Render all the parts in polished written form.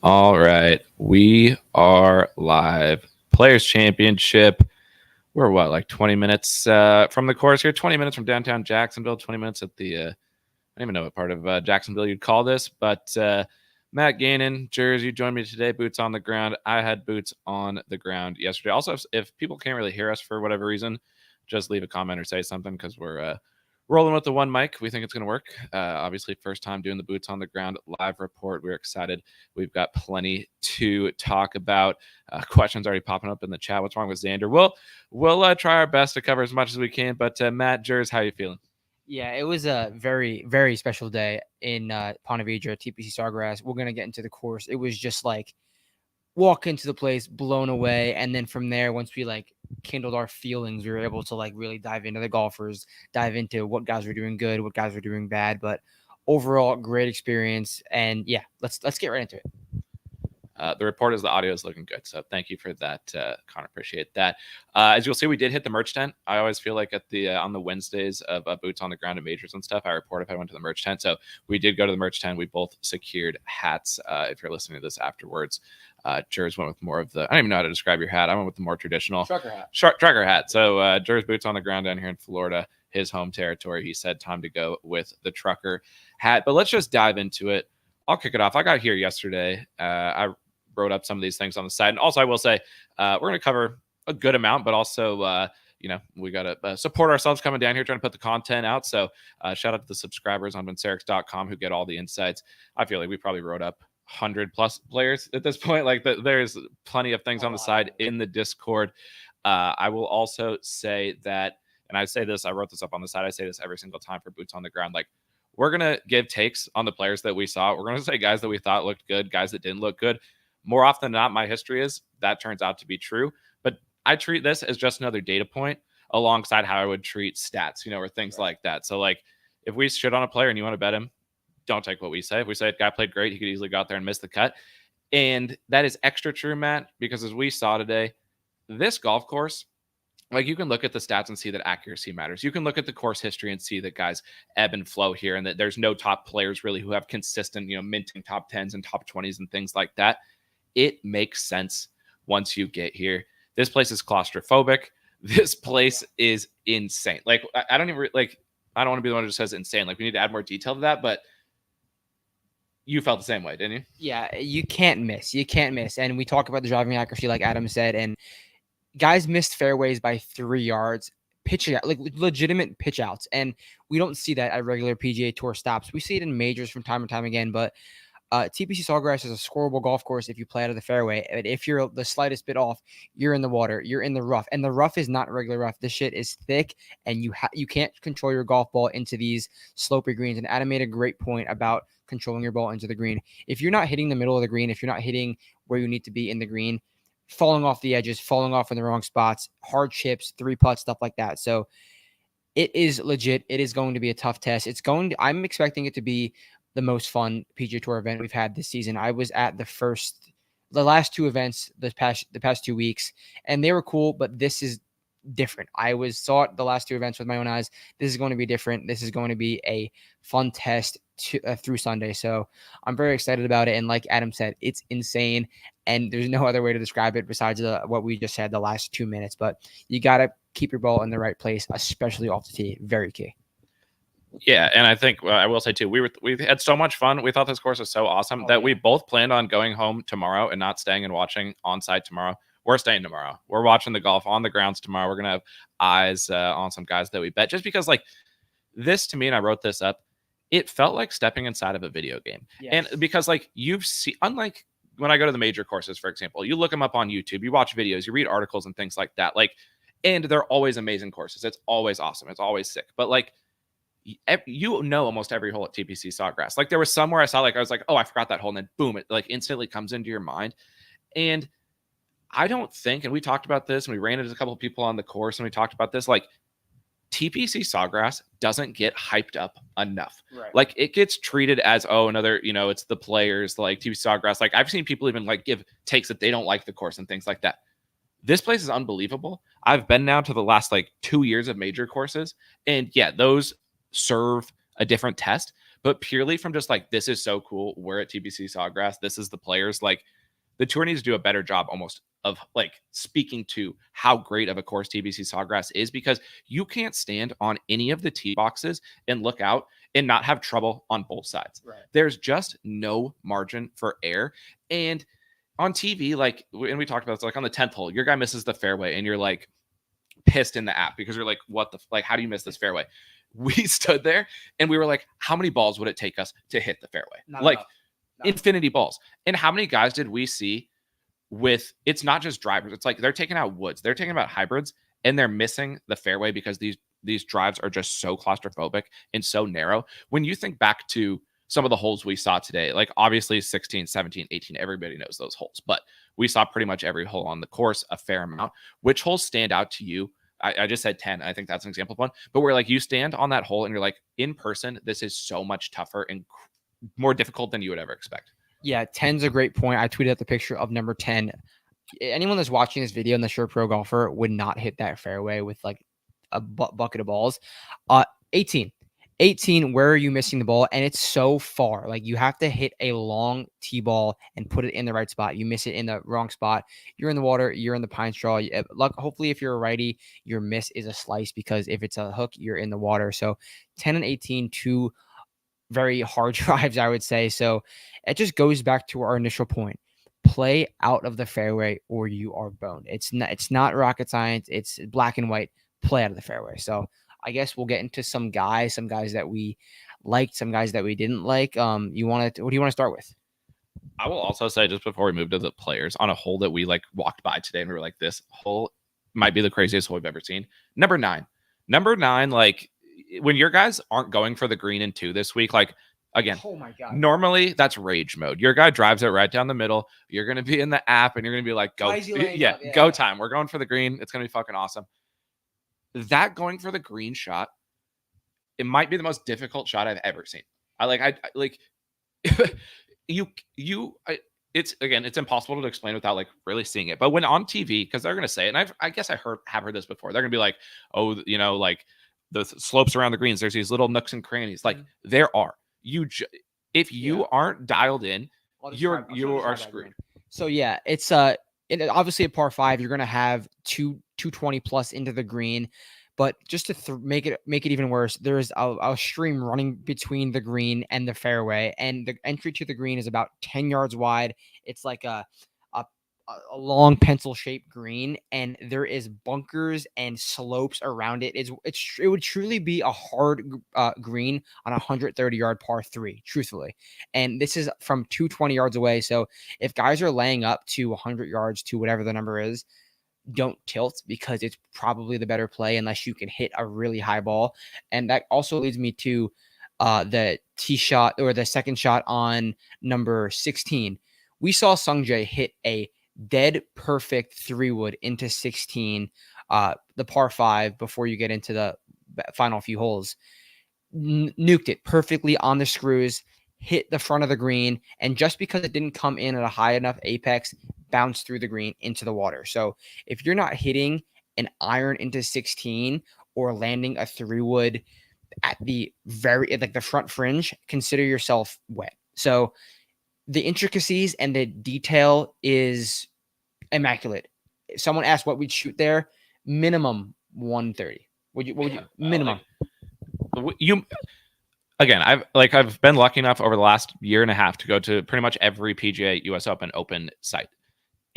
All right, we are live. Players Championship. We're what, like 20 minutes from the course here, 20 minutes from downtown Jacksonville, 20 minutes at the, I don't even know what part of Jacksonville you'd call this, but Matt Gainan, Jersey, joined me today, boots on the ground. I had boots on the ground yesterday. Also, if people can't really hear us for whatever reason, just leave a comment or say something because we're rolling with the one mic. We think it's going to work. Obviously, first time doing the boots on the ground live report. We're excited. We've got plenty to talk about. Questions already popping up in the chat. What's wrong with Xander? We'll try our best to cover as much as we can. But Matt, Jers, how you feeling? Yeah, it was a very, very special day in Ponte Vedra, TPC Sawgrass. We're going to get into the course. It was just like walk into the place, blown away. And then from there, once we like kindled our feelings, we were able to like really dive into the golfers, dive into what guys were doing good, what guys were doing bad. But overall, great experience. And yeah, let's get right into it. The report is the audio is looking good, so thank you for that, Connor. Appreciate that. As you'll see, we did hit the merch tent. I always feel like at the on the Wednesdays of boots on the ground and majors and stuff, I report if I went to the merch tent. So we did go to the merch tent. We both secured hats. If you're listening to this afterwards, Jers went with more of the. I don't even know how to describe your hat. I went with the more traditional trucker hat. Trucker hat. So Jers boots on the ground down here in Florida, his home territory. He said time to go with the trucker hat. But let's just dive into it. I'll kick it off. I got here yesterday. I wrote up some of these things on the side. And also, I will say, we're going to cover a good amount, but also, we got to support ourselves coming down here, trying to put the content out. So shout out to the subscribers on Vincerix.com who get all the insights. I feel like we probably wrote up 100 plus players at this point. Like there's plenty of things on the side in the Discord. I will also say that, and I say this, I wrote this up on the side. I say this every single time for boots on the ground. Like, we're going to give takes on the players that we saw. We're going to say guys that we thought looked good, guys that didn't look good. More often than not, my history is that turns out to be true. But I treat this as just another data point alongside how I would treat stats, or things like that. So, like, if we shit on a player and you want to bet him, don't take what we say. If we say a guy played great, he could easily go out there and miss the cut. And that is extra true, Matt, because as we saw today, this golf course, like, you can look at the stats and see that accuracy matters. You can look at the course history and see that guys ebb and flow here, and that there's no top players really who have consistent, minting top 10s and top 20s and things like that. It makes sense once you get here. This place is claustrophobic. This place is insane. Like, I don't even like, I don't want to be the one who just says insane. Like, we need to add more detail to that, but you felt the same way, didn't you? Yeah, you can't miss. You can't miss. And we talk about the driving accuracy, like Adam said, and guys missed fairways by 3 yards, pitching out, like legitimate pitch outs. And we don't see that at regular PGA Tour stops. We see it in majors from time to time again, but TPC Sawgrass is a scoreable golf course if you play out of the fairway. And if you're the slightest bit off, you're in the water, you're in the rough. And the rough is not regular rough. This shit is thick, and you can't control your golf ball into these slopey greens. And Adam made a great point about controlling your ball into the green. If you're not hitting the middle of the green, if you're not hitting where you need to be in the green, falling off the edges, falling off in the wrong spots, hard chips, 3-putt, stuff like that. So it is legit. It is going to be a tough test. I'm expecting it to be the most fun PGA Tour event we've had this season. I was at the last two events the past 2 weeks, and they were cool, but this is different. I saw it the last two events with my own eyes. This is going to be different. This is going to be a fun test through Sunday. So I'm very excited about it. And like Adam said, it's insane. And there's no other way to describe it besides what we just said the last 2 minutes. But you got to keep your ball in the right place, especially off the tee. Very key. Yeah, and I think I will say too, we had so much fun. We thought this course was so awesome that we both planned on going home tomorrow and not staying and watching on site tomorrow. We're staying tomorrow. We're watching the golf on the grounds tomorrow. We're gonna have eyes on some guys that we bet, just because, like, this to me, and I wrote this up, it felt like stepping inside of a video game. Yes. And because, like, unlike when I go to the major courses, for example, you look them up on YouTube, you watch videos, you read articles and things like that. Like, and they're always amazing courses. It's always awesome. It's always sick. But, like, almost every hole at TPC Sawgrass. Like, there was somewhere I saw, like, I was like, oh, I forgot that hole. And then boom, it like instantly comes into your mind. And I don't think, and we talked about this and we ran into a couple of people on the course and we talked about this, like, TPC Sawgrass doesn't get hyped up enough. Right. Like, it gets treated as, oh, another, it's the players, like TPC Sawgrass. Like, I've seen people even like give takes that they don't like the course and things like that. This place is unbelievable. I've been now to the last like 2 years of major courses, and yeah, those serve a different test. but purely from just like, this is so cool. We're at TBC Sawgrass. This is the players. Like, the tour needs to do a better job almost of like speaking to how great of a course TBC Sawgrass is, because you can't stand on any of the tee boxes and look out and not have trouble on both sides. Right. There's just no margin for error. And on TV, like, and we talked about this, like on the 10th hole, your guy misses the fairway and you're like pissed in the app because you're like, what the, like, how do you miss this fairway? We stood there and we were like, how many balls would it take us to hit the fairway? Not like enough. infinity balls. And how many guys did we see with, it's not just drivers, it's like they're taking out woods, they're taking out hybrids, and they're missing the fairway because these drives are just so claustrophobic and so narrow. When you think back to some of the holes we saw today, like obviously 16, 17, 18, everybody knows those holes, but we saw pretty much every hole on the course a fair amount. Which holes stand out to you? I just said 10. I think that's an example of one, but where like you stand on that hole and you're like, in person, this is so much tougher and more difficult than you would ever expect. Yeah, 10's a great point. I tweeted out the picture of number 10. Anyone that's watching this video and the sure pro golfer would not hit that fairway with like a bucket of balls. 18. 18, where are you missing the ball? And it's so far. Like, you have to hit a long tee ball and put it in the right spot. You miss it in the wrong spot, you're in the water, you're in the pine straw. Hopefully, if you're a righty, your miss is a slice, because if it's a hook, you're in the water. So 10 and 18, two very hard drives, I would say. So it just goes back to our initial point. Play out of the fairway or you are boned. It's not rocket science. It's black and white. Play out of the fairway. So I guess we'll get into some guys that we liked, some guys that we didn't like. What do you want to start with? I will also say, just before we move to the players, on a hole that we like walked by today and we were like, this hole might be the craziest hole we've ever seen. Number nine, like, when your guys aren't going for the green in 2 this week, like, again, oh my God, normally that's rage mode. Your guy drives it right down the middle. You're going to be in the app and you're going to be like, go, go time. We're going for the green. It's going to be fucking awesome. That going for the green shot, it might be the most difficult shot I've ever seen. It's impossible to explain without like really seeing it. But when on TV, because they're going to say it, and I guess have heard this before. They're going to be like, oh, you know, like the slopes around the greens, there's these little nooks and crannies. Like, there are. If you aren't dialed in, you are screwed. So yeah, it's obviously a par 5. You're going to have 220 plus into the green, but just to make it even worse, there's a stream running between the green and the fairway, and the entry to the green is about 10 yards wide. It's like a long pencil-shaped green, and there is bunkers and slopes around it. It would truly be a hard green on a 130-yard par 3, truthfully. And this is from 220 yards away. So if guys are laying up to 100 yards to whatever the number is, don't tilt, because it's probably the better play unless you can hit a really high ball. And that also leads me to the tee shot, or the second shot on number 16. We saw Sungjae hit a dead perfect 3-wood into 16, the par 5, before you get into the final few holes. Nuked it perfectly on the screws, hit the front of the green, and just because it didn't come in at a high enough apex, bounced through the green into the water. So if you're not hitting an iron into 16 or landing a 3-wood at the the front fringe, consider yourself wet. So the intricacies and the detail is immaculate. If someone asked what we'd shoot there, minimum 130. What would you minimum? Again, I've been lucky enough over the last year and a half to go to pretty much every PGA US Open site.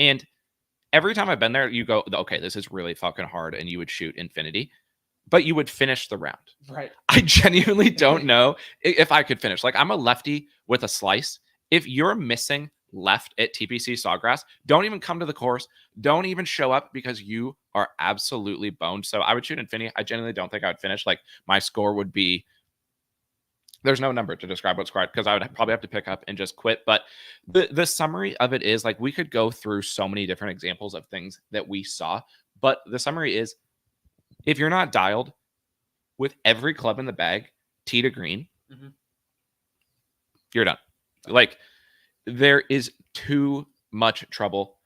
And every time I've been there, you go, okay, this is really fucking hard, and you would shoot infinity, but you would finish the round. Right. I genuinely don't know if I could finish. Like, I'm a lefty with a slice. If you're missing left at TPC Sawgrass, don't even come to the course. Don't even show up, because you are absolutely boned. So I would shoot infinity. I genuinely don't think I would finish. Like, my score would be, there's no number to describe what's correct, because I would probably have to pick up and just quit. But the summary of it is, like, we could go through so many different examples of things that we saw. But the summary is, if you're not dialed with every club in the bag, tee to green, you're done. Like, there is too much trouble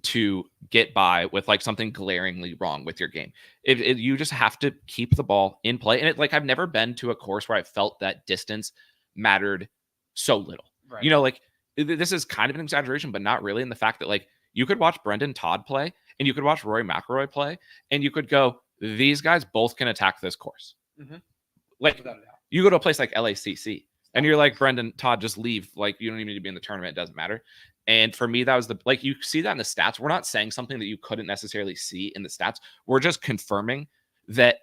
to get by with like something glaringly wrong with your game. You just have to keep the ball in play. And I've never been to a course where I felt that distance mattered so little. Right. You know, like this is kind of an exaggeration, but not really, in the fact that like you could watch Brendan Todd play and you could watch Rory McIlroy play and you could go, these guys both can attack this course. Mhm. Like Without a doubt. you go to a place like LACC and you're like, Brendan Todd, just leave. Like you don't even need to be in the tournament. It doesn't matter. And for me, that was like, you see that in the stats. We're not saying something that you couldn't necessarily see in the stats. We're just confirming that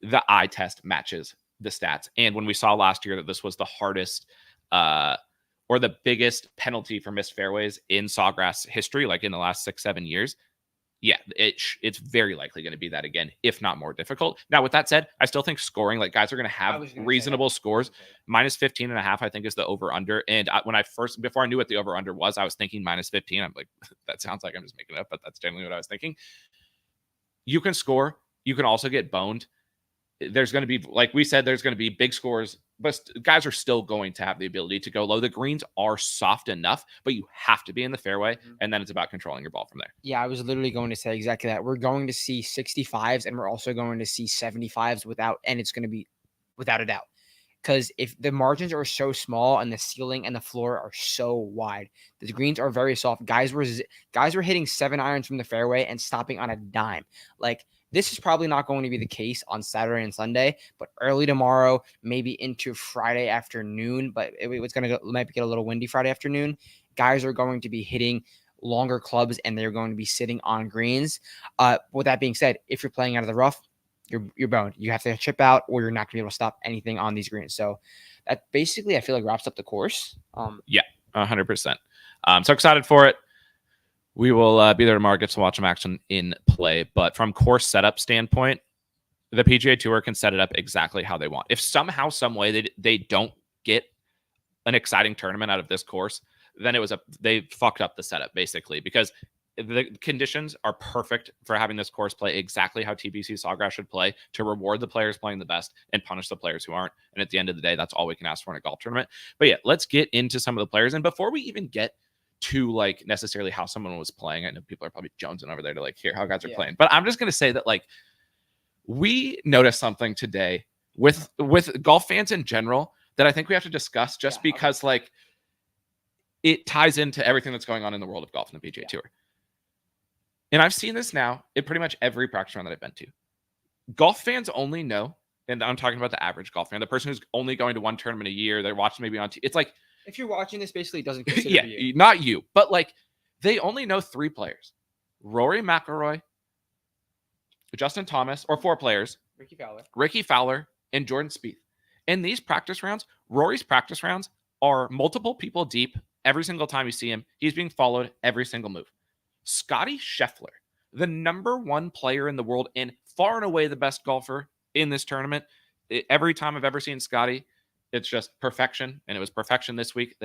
the eye test matches the stats. And when we saw last year that this was the hardest or the biggest penalty for missed fairways in Sawgrass history, like in the last 6-7 years, yeah, it's very likely going to be that again, if not more difficult. Now, with that said, I still think scoring, like guys are going to have reasonable scores. Minus 15.5, I think, is the over under. And before I knew what the over under was, I was thinking minus 15. I'm like, that sounds like I'm just making it up, but that's generally what I was thinking. You can score. You can also get boned. There's going to be, like we said, there's going to be big scores, but guys are still going to have the ability to go low. The greens are soft enough, but you have to be in the fairway, and then it's about controlling your ball from there. Yeah, I was literally going to say exactly that. We're going to see 65s, and we're also going to see 75s and it's going to be without a doubt. Because if the margins are so small and the ceiling and the floor are so wide, the greens are very soft. Guys were hitting 7-irons from the fairway and stopping on a dime. Like, this is probably not going to be the case on Saturday and Sunday, but early tomorrow, maybe into Friday afternoon. But might get a little windy Friday afternoon. Guys are going to be hitting longer clubs and they're going to be sitting on greens. With that being said, if you're playing out of the rough, you're boned. You have to chip out, or you're not going to be able to stop anything on these greens. So that basically, I feel like, wraps up the course. Yeah, 100%. So excited for it. We will be there tomorrow, get to watch some action in play. But from course setup standpoint, the PGA Tour can set it up exactly how they want. If somehow, some way they don't get an exciting tournament out of this course, then they fucked up the setup basically, because the conditions are perfect for having this course play exactly how TPC Sawgrass should play, to reward the players playing the best and punish the players who aren't. And at the end of the day, that's all we can ask for in a golf tournament. But yeah, let's get into some of the players. And before we even get to like necessarily how someone was playing, I know people are probably jonesing over there to like hear how guys are playing, but I'm just going to say that like we noticed something today with golf fans in general that I think we have to discuss, just because like it ties into everything that's going on in the world of golf and the PGA Tour. And I've seen this now in pretty much every practice round that I've been to. Golf fans only know, and I'm talking about the average golf fan, the person who's only going to one tournament a year, they're watching maybe on TV. It's like, if you're watching this, basically it doesn't consider you. Not you, but like they only know 3 players: Rory McIlroy, Justin Thomas, or 4 players: Ricky Fowler, and Jordan Spieth. In these practice rounds, Rory's practice rounds are multiple people deep. Every single time you see him, he's being followed every single move. Scotty Scheffler, the number 1 player in the world and far and away the best golfer in this tournament. Every time I've ever seen Scotty, it's just perfection, and it was perfection this week.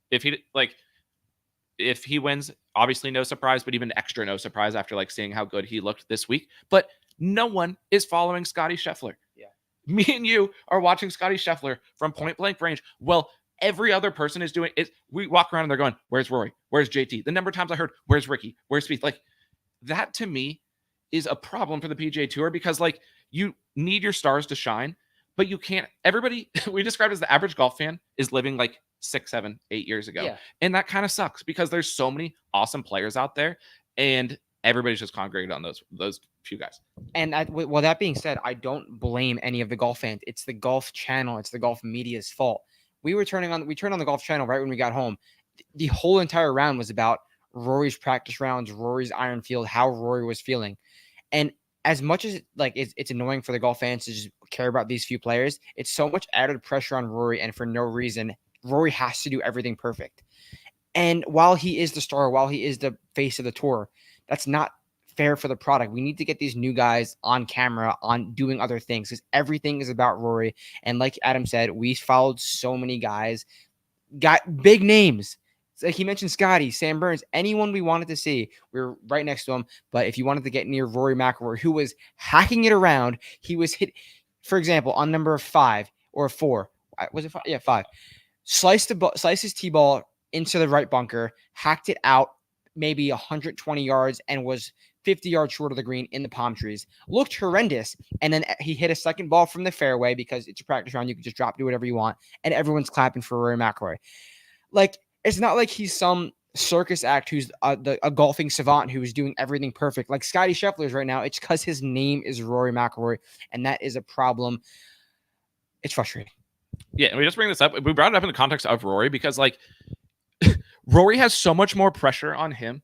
If he wins, obviously no surprise, but even extra no surprise after like seeing how good he looked this week. But no one is following Scotty Scheffler. Yeah, me and you are watching Scotty Scheffler from point blank range. Well, every other person is doing it. We walk around and they're going, "Where's Rory? Where's JT?" The number of times I heard, "Where's Ricky? Where's Spieth?" Like that to me is a problem for the PGA Tour, because like you need your stars to shine, but you can't. Everybody we described as the average golf fan is living like 6, 7, 8 years ago. Yeah. And that kind of sucks, because there's so many awesome players out there and everybody's just congregated on those few guys. And well, that being said, I don't blame any of the golf fans. It's the golf channel. It's the golf media's fault. We turned on the golf channel right when we got home. The whole entire round was about Rory's practice rounds, Rory's iron field, how Rory was feeling. And as much as it's annoying for the golf fans to just care about these few players, it's so much added pressure on Rory, and for no reason. Rory has to do everything perfect. And while he is the star, while he is the face of the tour, that's not fair for the product. We need to get these new guys on camera, on doing other things, because everything is about Rory. And like Adam said, we followed so many guys, got big names. Like he mentioned Scotty, Sam Burns, anyone we wanted to see, we were right next to him. But if you wanted to get near Rory McIlroy, who was hacking it around, he was hit, for example, on number 5 or 4. Was it 5? Yeah, 5. Sliced his tee ball into the right bunker, hacked it out maybe 120 yards, and was 50 yards short of the green in the palm trees. Looked horrendous. And then he hit a second ball from the fairway because it's a practice round. You can just drop, do whatever you want. And everyone's clapping for Rory McIlroy. Like, it's not like he's some circus act who's a golfing savant who is doing everything perfect. Like Scotty Scheffler's right now. It's because his name is Rory McIlroy. And that is a problem. It's frustrating. Yeah, and we just bring this up. We brought it up in the context of Rory because, like, Rory has so much more pressure on him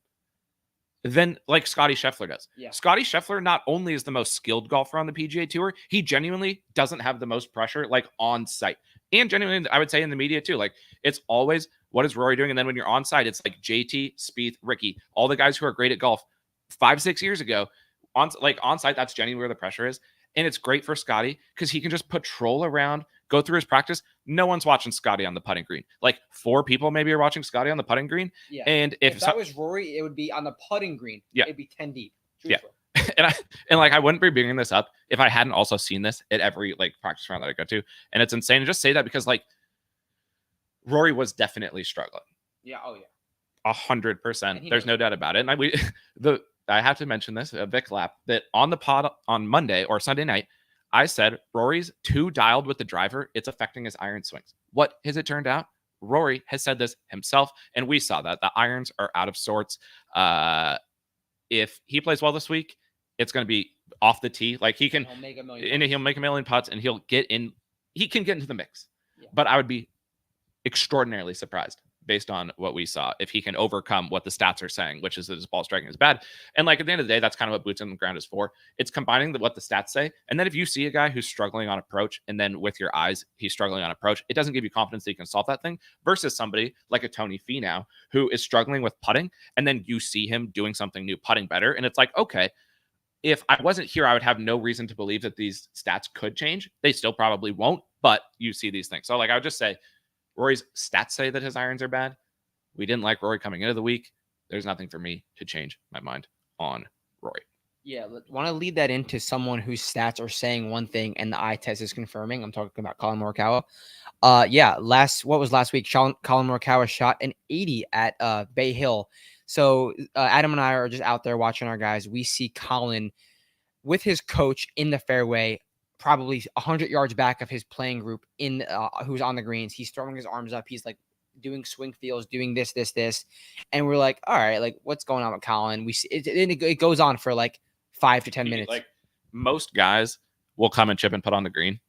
than, like, Scotty Scheffler does. Yeah. Scotty Scheffler not only is the most skilled golfer on the PGA Tour, he genuinely doesn't have the most pressure, like, on site. And genuinely, I would say in the media, too. Like, it's always, what is Rory doing? And then when you're on site, it's like JT, Spieth, Ricky, all the guys who are great at golf 5-6 years ago. On site, that's genuinely where the pressure is. And it's great for Scotty because he can just patrol around, go through his practice. No one's watching Scotty on the putting green. Like 4 people maybe are watching Scotty on the putting green. Yeah. And if that was Rory, it would be on the putting green. Yeah. It'd be 10 deep. Truthfully. Yeah. and I wouldn't be bringing this up if I hadn't also seen this at every, like, practice round that I go to. And it's insane to just say that because, like, Rory was definitely struggling. Yeah. Oh, yeah. 100%. There's no doubt about it. And I have to mention this, a Vic lap, that on the pod on Monday or Sunday night, I said Rory's too dialed with the driver. It's affecting his iron swings. What has it turned out? Rory has said this himself, and we saw that. The irons are out of sorts. If he plays well this week, it's going to be off the tee. Like, he'll make a million putts, and he'll get in. He can get into the mix. Yeah. But I would be extraordinarily surprised based on what we saw if he can overcome what the stats are saying, which is that his ball striking is bad. And, like, at the end of the day, that's kind of what boots on the ground is for. It's combining what the stats say. And then if you see a guy who's struggling on approach, and then with your eyes, he's struggling on approach, it doesn't give you confidence that you can solve that thing, versus somebody like a Tony Finau who is struggling with putting. And then you see him doing something new, putting better. And it's like, okay, if I wasn't here, I would have no reason to believe that these stats could change. They still probably won't, but you see these things. So, like, I would just say, Rory's stats say that his irons are bad. We didn't like Rory coming into the week. There's nothing for me to change my mind on Rory. Yeah, want to lead that into someone whose stats are saying one thing and the eye test is confirming. I'm talking about Colin Morikawa. What was last week? Colin Morikawa shot an 80 at Bay Hill. So Adam and I are just out there watching our guys. We see Colin with his coach in the fairway, probably 100 yards back of his playing group in who's on the greens. He's throwing his arms up. He's like doing swing feels, doing this. And we're like, all right, like, what's going on with Colin? We see it goes on for like 5 to 10 minutes. Like, most guys will come and chip and put on the green.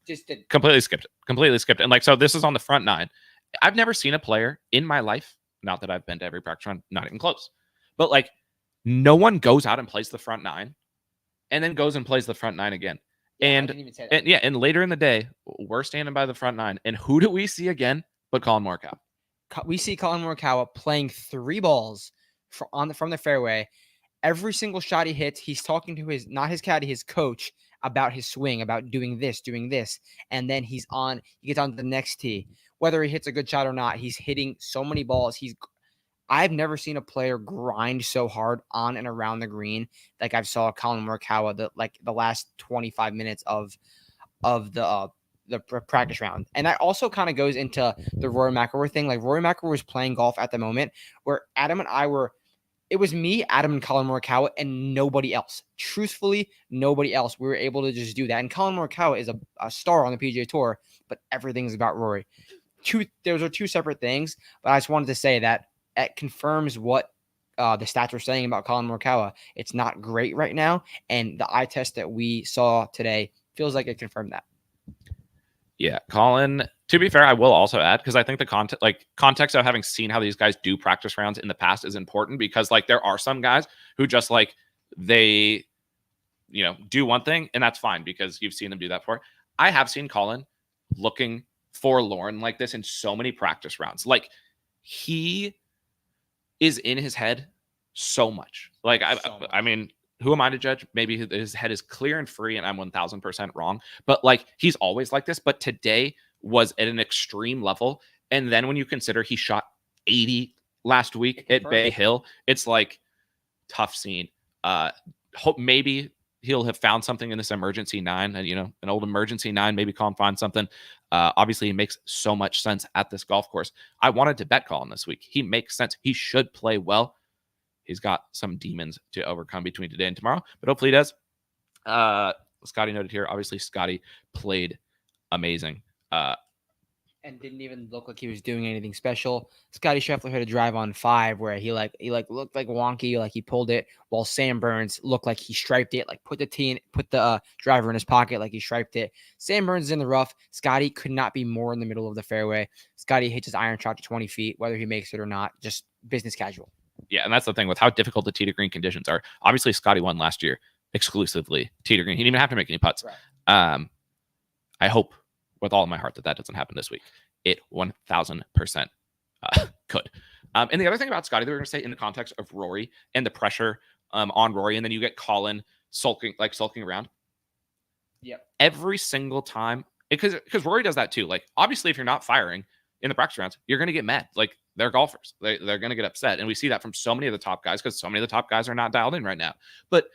Completely skipped it. And, like, so this is on the front 9. I've never seen a player in my life, not that I've been to every practice run, not even close, but, like, no one goes out and plays the front 9 and then goes and plays the front 9 again. And later in the day, we're standing by the front 9. And who do we see again but Colin Morikawa? We see Colin Morikawa playing 3 balls from the fairway. Every single shot he hits, he's talking to not his caddy, his coach, about his swing, about doing this. And then he gets on the next tee. Whether he hits a good shot or not, he's hitting so many balls. I've never seen a player grind so hard on and around the green like I've saw Colin Morikawa the last 25 minutes of the practice round. And that also kind of goes into the Rory McIlroy thing. Like, Rory McIlroy was playing golf at the moment where Adam and I it was me, Adam, and Colin Morikawa, and nobody else. Truthfully, nobody else. We were able to just do that. And Colin Morikawa is a star on the PGA Tour, but everything's about Rory. Those are 2 separate things, but I just wanted to say that it confirms what the stats were saying about Colin Morikawa. It's not great right now, and the eye test that we saw today feels like it confirmed that. Yeah, Colin, to be fair, I will also add, because I think the context of having seen how these guys do practice rounds in the past is important, because, like, there are some guys who just, like, they, do one thing and that's fine because you've seen them do that before. I have seen Colin looking forlorn like this in so many practice rounds. Like, he is in his head so much. Like, I mean, who am I to judge? Maybe his head is clear and free and I'm 1000% wrong, but, like, he's always like this. But today was at an extreme level. And then when you consider he shot 80 last week at Bay Hill, it's like tough scene. Hope maybe he'll have found something in this emergency 9, and, an old emergency 9, maybe Colin find something. Obviously, he makes so much sense at this golf course. I wanted to bet Colin this week. He makes sense. He should play well. he's got some demons to overcome between today and tomorrow, but hopefully he does. Scotty noted here, obviously Scotty played amazing. And didn't even look like he was doing anything special. Scotty Scheffler hit a drive on 5 where he looked like wonky, like he pulled it, while Sam Burns looked like he striped it, like put the driver in his pocket like he striped it. Sam Burns is in the rough. Scotty could not be more in the middle of the fairway. Scotty hits his iron shot to 20 feet, whether he makes it or not, just business casual. Yeah, and that's the thing with how difficult the tee to green conditions are. Obviously, Scotty won last year exclusively tee to green. He didn't even have to make any putts. Right. I hope with all of my heart that doesn't happen this week. It 1000% could. And the other thing about Scotty that we're going to say in the context of Rory and the pressure on Rory, and then you get Colin sulking around. Yep. Every single time, because Rory does that too. Like, obviously, if you're not firing in the practice rounds, you're going to get mad. Like, they're golfers. They're going to get upset. And we see that from so many of the top guys because so many of the top guys are not dialed in right now. But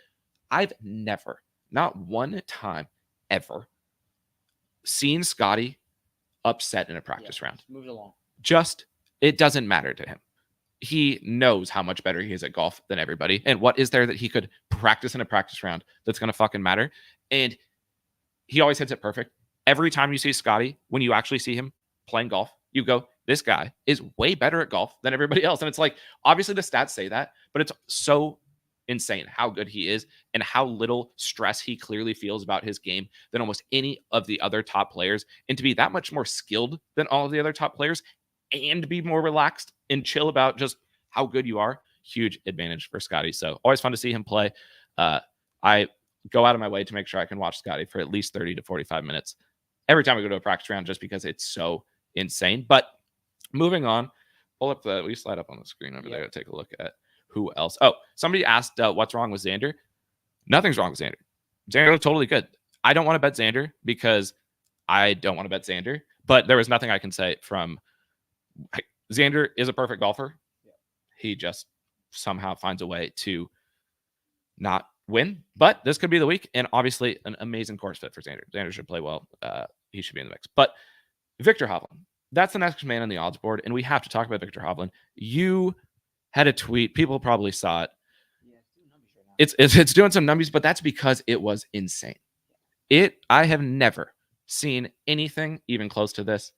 I've never, not one time ever, seen Scotty upset in a practice round. Moves along. Just, it doesn't matter to him. He knows how much better he is at golf than everybody. And what is there that he could practice in a practice round that's going to fucking matter? And he always hits it perfect. Every time you see Scotty, when you actually see him playing golf, you go, this guy is way better at golf than everybody else. And it's like, obviously the stats say that, but it's so insane how good he is and how little stress he clearly feels about his game than almost any of the other top players. And to be that much more skilled than all of the other top players and be more relaxed and chill about just how good you are, huge advantage for Scotty. So always fun to see him play. I go out of my way to make sure I can watch Scotty for at least 30 to 45 minutes every time we go to a practice round, just because it's so insane. But moving on, we slide up on the screen over there to take a look at who else. Oh, somebody asked what's wrong with Xander. Nothing's wrong with Xander. Xander looked totally good. I don't want to bet Xander because I don't want to bet Xander, but there was nothing I can say from Xander is a perfect golfer. Yeah. He just somehow finds a way to not win, but this could be the week. And obviously an amazing course fit for Xander. Xander should play well. He should be in the mix, but Viktor Hovland, that's the next man on the odds board. And we have to talk about Viktor Hovland. You had a tweet. People probably saw it. Yeah, it's doing some numbies, but that's because it was insane. I have never seen anything even close to this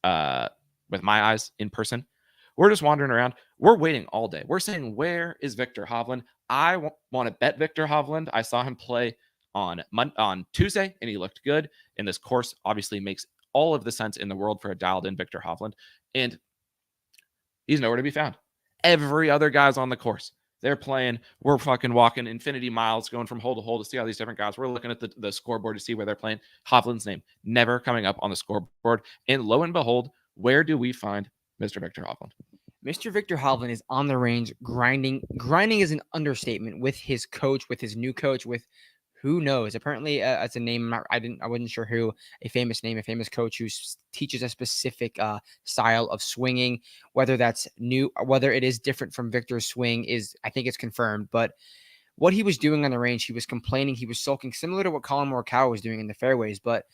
with my eyes in person. We're just wandering around. We're waiting all day. We're saying, where is Viktor Hovland? I want to bet Viktor Hovland. I saw him play on Tuesday, and he looked good. And this course obviously makes all of the sense in the world for a dialed-in Viktor Hovland. And he's nowhere to be found. Every other guy's on the course. They're playing. We're fucking walking infinity miles, going from hole to hole to see all these different guys. We're looking at the scoreboard to see where they're playing. Hovland's name never coming up on the scoreboard. And lo and behold, where do we find Mr. Viktor Hovland? Mr. Viktor Hovland is on the range grinding. Grinding is an understatement with his coach, with his new coach, with who knows? Apparently, it's a name I wasn't sure who. A famous name, a famous coach who teaches a specific style of swinging. Whether that's new, whether it is different from Viktor's swing, I think it's confirmed. But what he was doing on the range, he was complaining, he was sulking, similar to what Colin Morikawa was doing in the fairways. But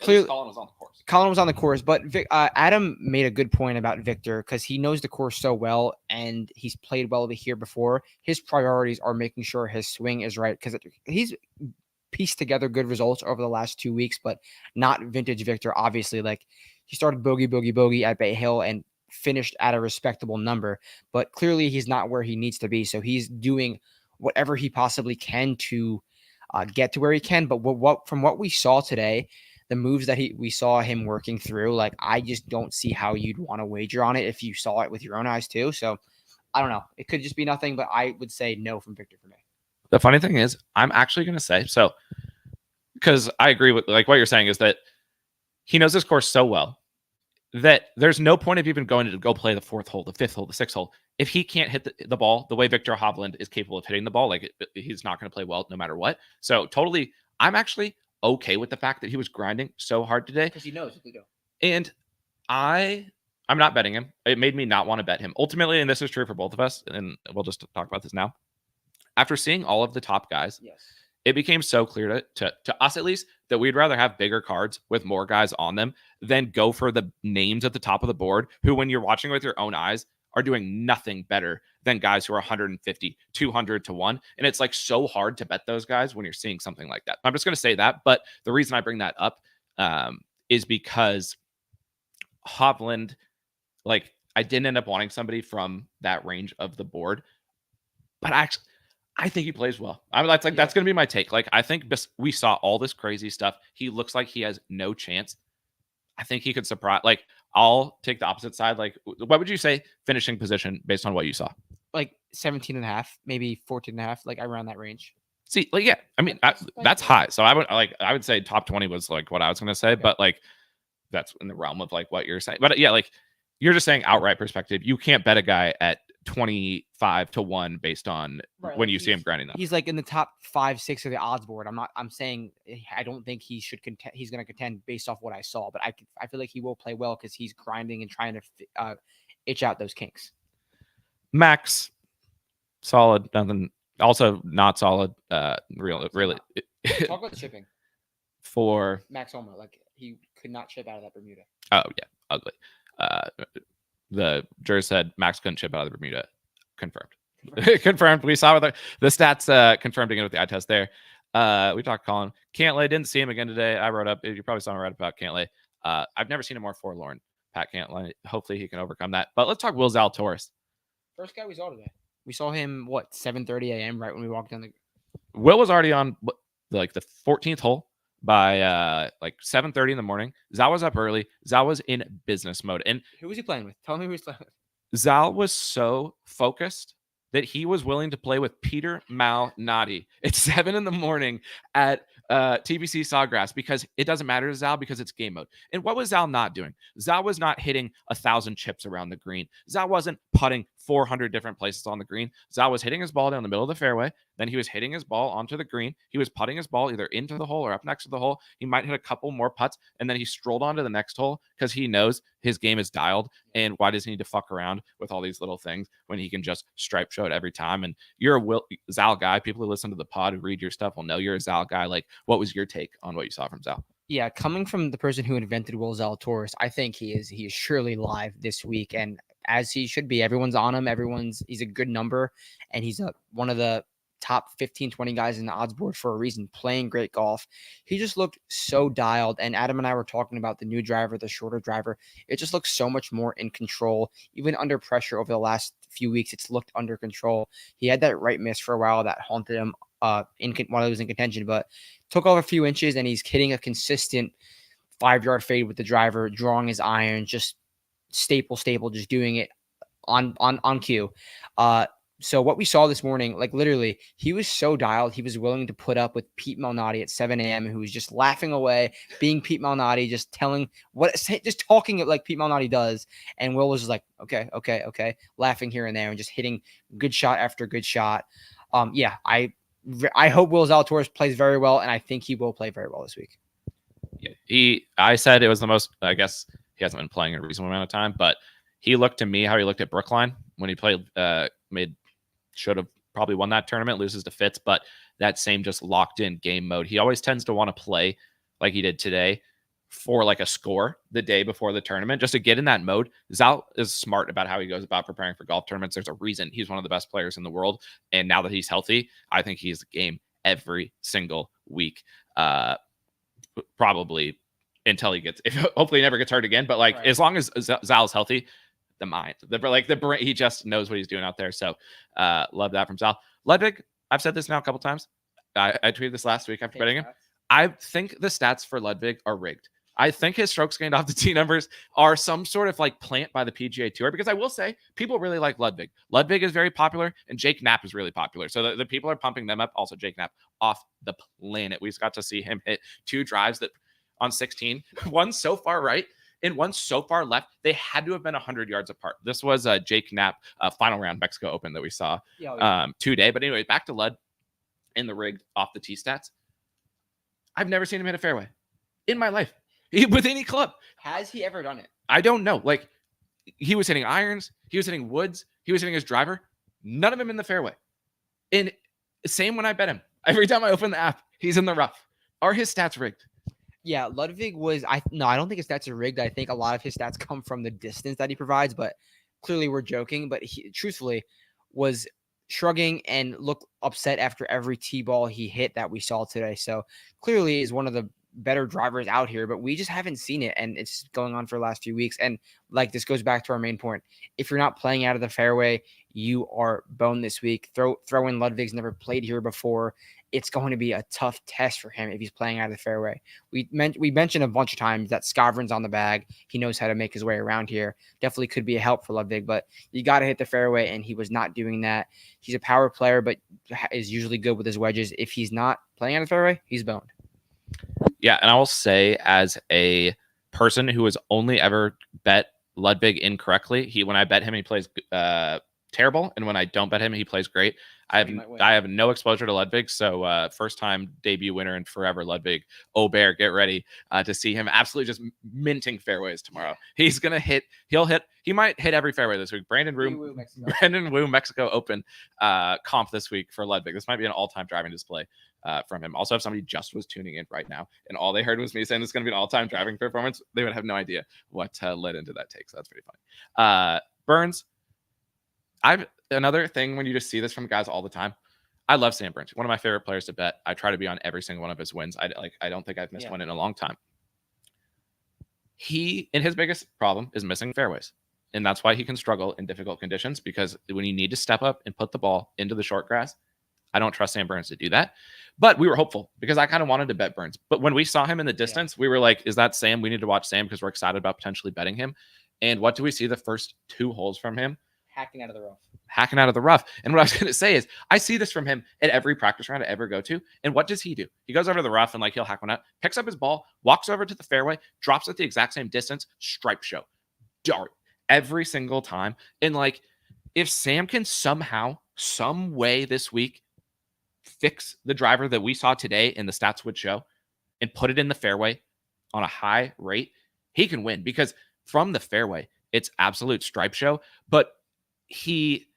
clearly, Colin was on the course. Colin was on the course, but Adam made a good point about Viktor because he knows the course so well and he's played well here before. His priorities are making sure his swing is right because he's pieced together good results over the last 2 weeks, but not vintage Viktor. Obviously, like he started bogey at Bay Hill and finished at a respectable number, but clearly he's not where he needs to be. So he's doing whatever he possibly can to get to where he can. But from what we saw today, the moves that we saw him working through, like I just don't see how you'd want to wager on it if you saw it with your own eyes too. So I don't know. It could just be nothing, but I would say no from Viktor for me. The funny thing is, I'm actually going to say so because I agree with like what you're saying is that he knows this course so well that there's no point of even going to go play the 4th hole, the 5th hole, the 6th hole. If he can't hit the ball the way Viktor Hovland is capable of hitting the ball, like he's not going to play well no matter what. So totally, I'm actually okay with the fact that he was grinding so hard today because he knows what to do. And I'm not betting him. It made me not want to bet him ultimately. And this is true for both of us. And we'll just talk about this now. After seeing all of the top guys, yes, it became so clear to us, at least, that we'd rather have bigger cards with more guys on them than go for the names at the top of the board who, when you're watching with your own eyes, are doing nothing better than guys who are 150, 200 to 1. And it's like so hard to bet those guys when you're seeing something like that. I'm just going to say that. But the reason I bring that up is because Hovland, like, I didn't end up wanting somebody from that range of the board, but actually, I think he plays well. That's going to be my take. Like, I think we saw all this crazy stuff. He looks like he has no chance. I think he could surprise. Like, I'll take the opposite side. Like, what would you say finishing position based on what you saw? Like 17 and a half, maybe 14 and a half, like around that range. See, like, yeah, I mean, that's high. So I would say top 20 was like what I was going to say, but like, that's in the realm of like what you're saying. But yeah, like, you're just saying outright perspective. You can't bet a guy at 25 to 1 based on when you see him grinding them. He's like in the top 5, 6 of the odds board. I'm saying I don't think he should contend. He's going to contend based off what I saw, but I feel like he will play well because he's grinding and trying to itch out those kinks. Max, solid. Nothing. Also not solid. Really. Talk about the chipping for Max Homa. Like, he could not chip out of that Bermuda. Oh yeah, ugly. The juror said Max couldn't chip out of the Bermuda. Confirmed. Confirmed. We saw the stats confirmed again with the eye test there. We talked Colin. Cantlay, didn't see him again today. I wrote up. You probably saw me write about Cantlay. I've never seen him more forlorn. Pat Cantlay. Hopefully he can overcome that. But let's talk Will Zalatoris. First guy we saw today. We saw him 7:30 a.m. right when we walked down the. Will was already on like the 14th hole by like 7:30 in the morning. Zal was up early. Zal was in business mode. And who was he playing with? Tell me who he was playing with. Zal was so focused that he was willing to play with Peter Malnati at 7 in the morning at TBC Sawgrass because it doesn't matter to Zal because it's game mode. And what was Zal not doing? Zal was not hitting 1,000 chips around the green. Zal wasn't putting 400 different places on the green. Zal was hitting his ball down the middle of the fairway. Then he was hitting his ball onto the green. He was putting his ball either into the hole or up next to the hole. He might hit a couple more putts, and then he strolled onto the next hole because he knows his game is dialed. And why does he need to fuck around with all these little things when he can just stripe show it every time? And you're a Zal guy. People who listen to the pod, who read your stuff, will know you're a Zal guy. Like, what was your take on what you saw from Zal? Yeah, coming from the person who invented Will Zalatoris, I think he is surely live this week, and as he should be. Everyone's on him. He's a good number, and he's one of the top 15, 20 guys in the odds board for a reason, playing great golf. He just looked so dialed, and Adam and I were talking about the new driver, the shorter driver. It just looks so much more in control. Even under pressure over the last few weeks, it's looked under control. He had that right miss for a while that haunted him while he was in contention, but took off a few inches, and he's hitting a consistent 5-yard fade with the driver, drawing his iron, just staple, just doing it on cue. So what we saw this morning, like literally, he was so dialed. He was willing to put up with Pete Malnati at 7 a.m., who was just laughing away, being Pete Malnati, just talking like Pete Malnati does. And Will was just like, okay, laughing here and there and just hitting good shot after good shot. I hope Will Zalatoris plays very well, and I think he will play very well this week. Yeah, I said it was the most, I guess he hasn't been playing a reasonable amount of time, but he looked to me how he looked at Brookline when he played, should have probably won that tournament, loses to Fitz, but that same just locked in game mode. He always tends to want to play like he did today for like a score the day before the tournament, just to get in that mode. Zal is smart about how he goes about preparing for golf tournaments. There's a reason he's one of the best players in the world. And now that he's healthy, I think he's the game every single week. Probably until hopefully he never gets hurt again. But like, as long as Zal's healthy, the brain, he just knows what he's doing out there. So love that from Zal. Ludwig, I've said this now a couple times. I tweeted this last week after betting him. I think the stats for Ludwig are rigged. I think his strokes gained off the tee numbers are some sort of like plant by the PGA Tour, because I will say people really like Ludwig. Ludwig is very popular, and Jake Knapp is really popular. So the people are pumping them up. Also, Jake Knapp off the planet. We just got to see him hit 2 drives that on 16, one so far right and one so far left. They had to have been 100 yards apart. This was Jake Knapp final round Mexico Open that we saw today. But anyway, back to Lud in the rigged off the tee stats. I've never seen him hit a fairway in my life with any club. Has he ever done it? I don't know. Like, he was hitting irons. He was hitting woods. He was hitting his driver. None of them in the fairway. And same when I bet him. Every time I open the app, he's in the rough. Are his stats rigged? Yeah, Ludwig was. I don't think his stats are rigged. I think a lot of his stats come from the distance that he provides. But clearly we're joking, but he truthfully was shrugging and looked upset after every tee ball he hit that we saw today. So clearly is one of the better drivers out here, but we just haven't seen it, and it's going on for the last few weeks. And like this goes back to our main point: if you're not playing out of the fairway, you are boned this week. Throw in Ludwig's never played here before. It's going to be a tough test for him if he's playing out of the fairway. We mentioned a bunch of times that Skovron's on the bag. He knows how to make his way around here. Definitely could be a help for Ludwig, but you got to hit the fairway, and he was not doing that. He's a power player, but is usually good with his wedges. If he's not playing out of the fairway, he's boned. Yeah, and I will say, as a person who has only ever bet Ludwig incorrectly, when I bet him, he plays terrible, and when I don't bet him, he plays great. I have no exposure to Ludwig, so first time debut winner in forever, Ludwig Aubert. Get ready to see him absolutely just minting fairways tomorrow. He's gonna hit. He might hit every fairway this week. Brandon Wu Mexico Open comp this week for Ludwig. This might be an all-time driving display from him. Also, if somebody just was tuning in right now and all they heard was me saying this is going to be an all-time driving performance, they would have no idea what led into that take. So that's pretty funny. Burns, another thing when you just see this from guys all the time. I love Sam Burns, one of my favorite players to bet. I try to be on every single one of his wins. I don't think I've missed one in a long time. His biggest problem is missing fairways. And that's why he can struggle in difficult conditions, because when you need to step up and put the ball into the short grass, I don't trust Sam Burns to do that. But we were hopeful because I kind of wanted to bet Burns. But when we saw him in the distance, we were like, is that Sam? We need to watch Sam because we're excited about potentially betting him. And what do we see the first 2 holes from him? Hacking out of the rough. And what I was going to say is I see this from him at every practice round I ever go to. And what does he do? He goes over to the rough and he'll hack one out, picks up his ball, walks over to the fairway, drops at the exact same distance, stripe show, dart every single time. And if Sam can somehow, some way this week fix the driver that we saw today and the stats would show and put it in the fairway on a high rate, he can win, because from the fairway, it's absolute stripe show. But he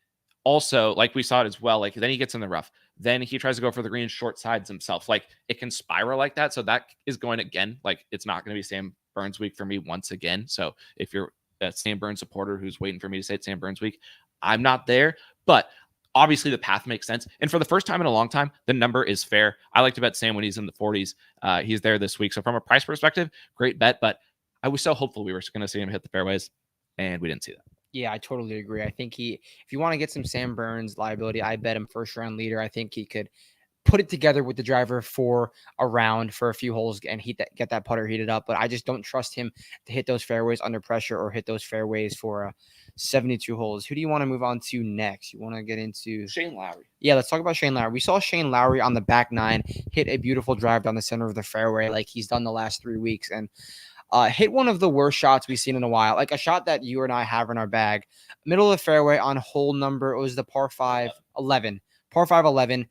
also, we saw it as well, then he gets in the rough. Then he tries to go for the green, short sides himself. It can spiral like that. So that is going again. It's not going to be Sam Burns week for me once again. So if you're a Sam Burns supporter who's waiting for me to say it's Sam Burns week, I'm not there. But obviously the path makes sense. And for the first time in a long time, the number is fair. I like to bet Sam when he's in the 40s. He's there this week. So from a price perspective, great bet. But I was so hopeful we were going to see him hit the fairways, and we didn't see that. Yeah, I totally agree. I think if you want to get some Sam Burns liability, I bet him first round leader. I think he could put it together with the driver for a round for a few holes and get that putter heated up. But I just don't trust him to hit those fairways under pressure or hit those fairways for 72 holes. Who do you want to move on to next? You want to get into Shane Lowry? Yeah, let's talk about Shane Lowry. We saw Shane Lowry on the back 9 hit a beautiful drive down the center of the fairway like he's done the last 3 weeks, and hit one of the worst shots we've seen in a while, like a shot that you and I have in our bag. Middle of the fairway on hole number, it was the par 5 11. Par 5 11.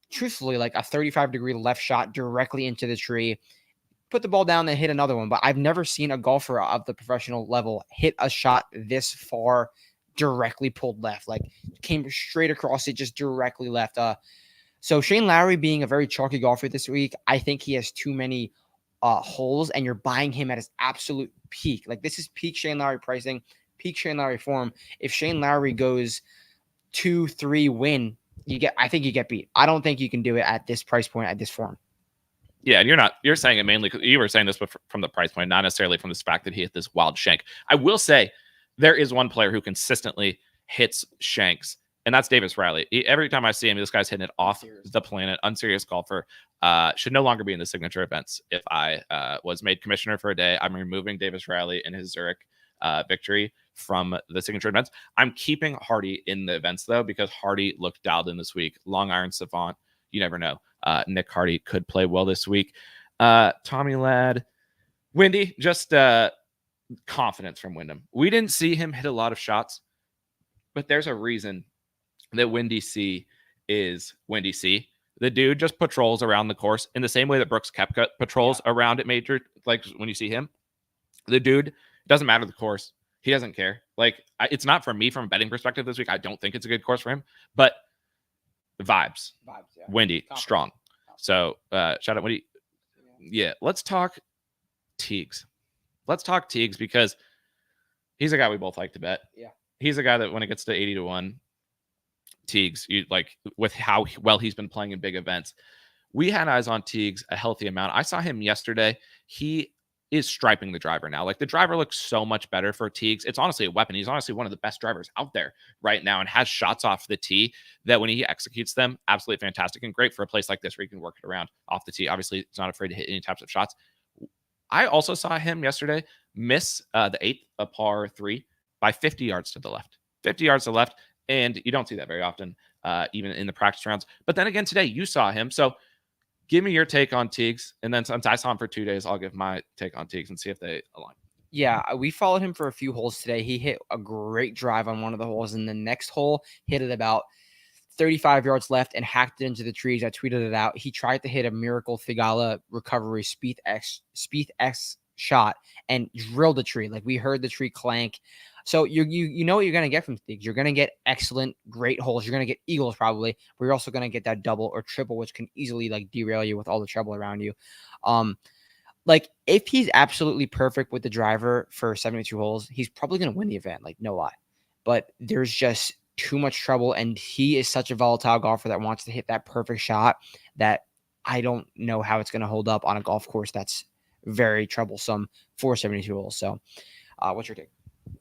Truthfully, a 35-degree left shot directly into the tree. Put the ball down and hit another one. But I've never seen a golfer of the professional level hit a shot this far directly pulled left. Came straight across it, just directly left. So Shane Lowry being a very chalky golfer this week, I think he has too many holes, and you're buying him at his absolute peak. This is peak Shane Lowry pricing, peak Shane Lowry form. If Shane Lowry goes 2-3 win, I think you get beat. I don't think you can do it at this price point, at this form. Yeah, and you're saying it mainly because you were saying this from the price point, not necessarily from the fact that he hit this wild shank. I will say there is one player who consistently hits shanks, and that's Davis Riley. Every time I see him, this guy's hitting it off the planet. Unserious golfer. Should no longer be in the signature events. If I was made commissioner for a day, I'm removing Davis Riley and his Zurich victory from the signature events. I'm keeping Hardy in the events, though, because Hardy looked dialed in this week. Long iron savant. You never know. Nick Hardy could play well this week. Tommy Ladd. Windy, just confidence from Wyndham. We didn't see him hit a lot of shots, but there's a reason that Windy C is Windy C. The dude just patrols around the course in the same way that Brooks Koepka patrols around at major. When you see him, the dude doesn't matter the course. He doesn't care. It's not for me from a betting perspective this week. I don't think it's a good course for him, but the vibes, yeah. Windy, confident, strong. So shout out Windy. Yeah, let's talk Teagues. Let's talk Teagues because he's a guy we both like to bet. Yeah. he's a guy that when it gets to 80-1, Teagues, you like with how well he's been playing in big events. We had eyes on Teagues a healthy amount. I saw him yesterday. He is striping the driver now. Like the driver looks so much better for Teagues. It's honestly a weapon. He's honestly one of the best drivers out there right now and has shots off the tee that when he executes them, absolutely fantastic and great for a place like this where you can work it around off the tee. Obviously, he's not afraid to hit any types of shots. I also saw him yesterday miss the eighth, a par 3, by 50 yards to the left. 50 yards to the left. And you don't see that very often, even in the practice rounds. But then again, today you saw him. So give me your take on Teagues. And then since I saw him for 2 days, I'll give my take on Teagues and see if they align. Yeah, we followed him for a few holes today. He hit a great drive on one of the holes, and the next hole hit it about 35 yards left and hacked it into the trees. I tweeted it out. He tried to hit a miracle Thigala recovery Spieth X shot and drilled the tree. Like we heard the tree clank. So you know what you're gonna get from Teagues. You're gonna get excellent, great holes. You're gonna get eagles probably, but you're also gonna get that double or triple, which can easily like derail you with all the trouble around you. Like if he's absolutely perfect with the driver for 72 holes, he's probably gonna win the event. Like no lie, but there's just too much trouble, and he is such a volatile golfer that wants to hit that perfect shot that I don't know how it's gonna hold up on a golf course that's very troublesome for 72 holes. So, what's your take?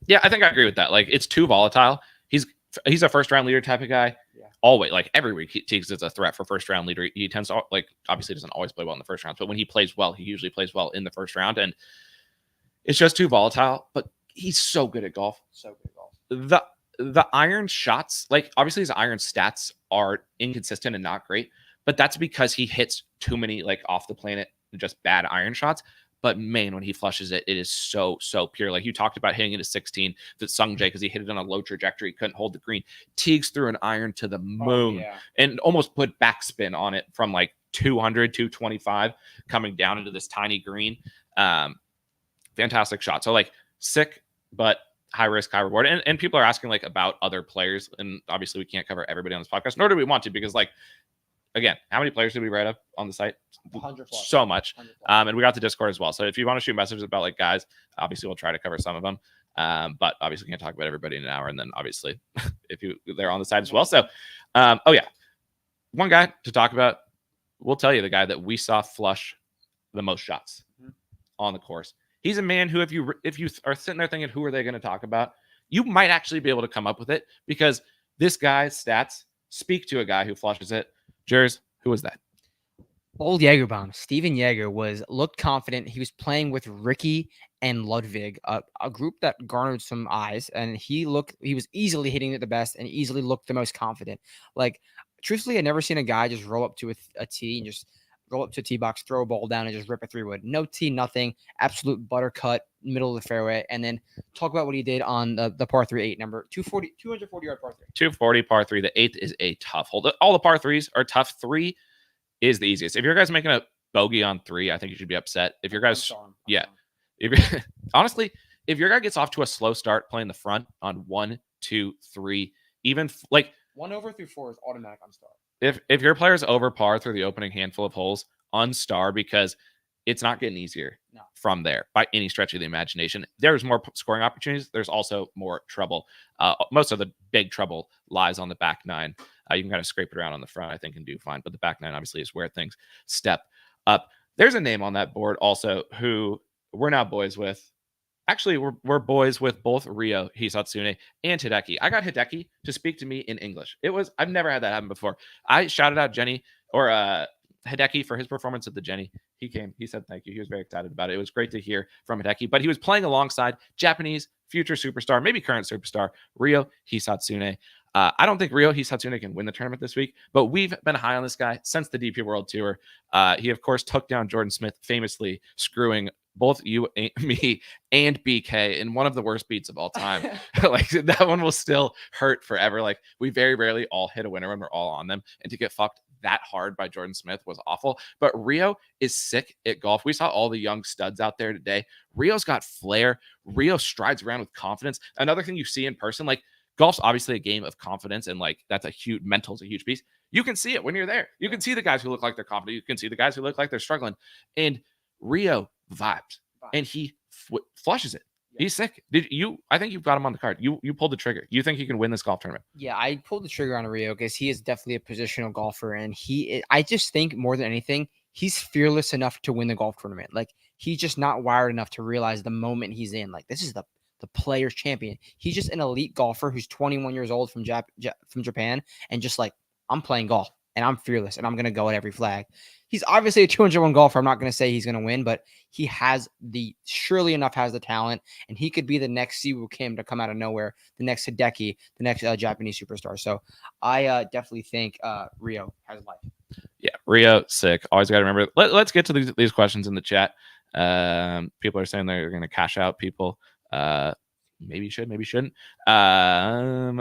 Yeah, I think I agree with that. Like it's too volatile. He's a first round leader type of guy. Yeah. Always, like every week, Teagues is a threat for first round leader. He tends to like obviously doesn't always play well in the first round, but when he plays well, he usually plays well in the first round, and it's just too volatile. But he's so good at golf. So good at golf. The iron shots, like obviously his iron stats are inconsistent and not great, but that's because he hits too many like off the planet, just bad iron shots. But man, when he flushes it, it is so pure. Like you talked about hitting it at 16, that Sung Jae, because he hit it on a low trajectory, couldn't hold the green. Teagues threw an iron to the moon and almost put backspin on it from like 200, 225 coming down into this tiny green. Fantastic shot. So like sick, but high risk, high reward. And people are asking like about other players. And obviously we can't cover everybody on this podcast, nor do we want to, because like, again, how many players did we write up on the site? 100 plus. So much. And we got the Discord as well. So if you want to shoot messages about like guys, obviously we'll try to cover some of them. But obviously we can't talk about everybody in an hour. And then obviously if they're on the site as well. So, one guy to talk about, we'll tell you the guy that we saw flush the most shots on the course. He's a man who, if you are sitting there thinking, who are they going to talk about? You might actually be able to come up with it, because this guy's stats speak to a guy who flushes it. Jers, who was that? Old Jagerbomb. Steven Jaeger looked confident. He was playing with Ricky and Ludwig, a group that garnered some eyes, and he was easily hitting it the best and easily looked the most confident. Like, truthfully, I've never seen a guy just roll up to a tee and just roll up to a tee box, throw a ball down, and just rip a 3-wood. No tee, nothing. Absolute butter cut, middle of the fairway. And then talk about what he did on the par 3 8, number 240 yard par 3. 240 par 3. The eighth is a tough hole. All the par 3s are tough. 3 is the easiest. If your guy's making a bogey on 3, I think you should be upset. If your guy's, honestly, if your guy gets off to a slow start playing the front on 1, 2, 3, even like 1 over through 4 is automatic on star. If your player's over par through the opening handful of holes, unstar, because it's not getting easier from there by any stretch of the imagination. There's more scoring opportunities. There's also more trouble. Most of the big trouble lies on the back 9. You can kind of scrape it around on the front, I think, and do fine. But the back 9 obviously is where things step up. There's a name on that board also who we're now boys with. Actually, we're boys with both Ryo Hisatsune and Hideki. I got Hideki to speak to me in English. I've never had that happen before. I shouted out Hideki for his performance at the Jenny. He came. He said thank you. He was very excited about it. It was great to hear from Hideki. But he was playing alongside Japanese future superstar, maybe current superstar, Ryo Hisatsune. I don't think Ryo Hisatsune can win the tournament this week, but we've been high on this guy since the DP World Tour. He, of course, took down Jordan Smith, famously screwing both you, me, and BK in one of the worst beats of all time. Like that one will still hurt forever. Like we very rarely all hit a winner when we're all on them, and to get fucked that hard by Jordan Smith was awful. But Ryo is sick at golf. We saw all the young studs out there today. Ryo's got flair. Ryo strides around with confidence. Another thing you see in person, like golf's obviously a game of confidence, and like that's mental's a huge piece. You can see it when you're there. You can see the guys who look like they're confident. You can see the guys who look like they're struggling. And Ryo vibes, and he flushes it. He's sick. I think you've got him on the card. You pulled the trigger. You think he can win this golf tournament? Yeah, I pulled the trigger on Rio because he is definitely a positional golfer, and I just think more than anything, he's fearless enough to win the golf tournament. Like he's just not wired enough to realize the moment he's in. Like this is the players' champion. He's just an elite golfer who's 21 years old from from Japan, and just like I'm playing golf and I'm fearless and I'm gonna go at every flag. He's obviously a 201 golfer. I'm not gonna say he's gonna win, but he surely enough has the talent, and he could be the next Siwoo Kim to come out of nowhere, the next Hideki, the next Japanese superstar. So I definitely think Rio has life. Yeah, Rio, sick. Always got to remember. Let's get to these questions in the chat. People are saying they're going to cash out people. Maybe should, maybe shouldn't.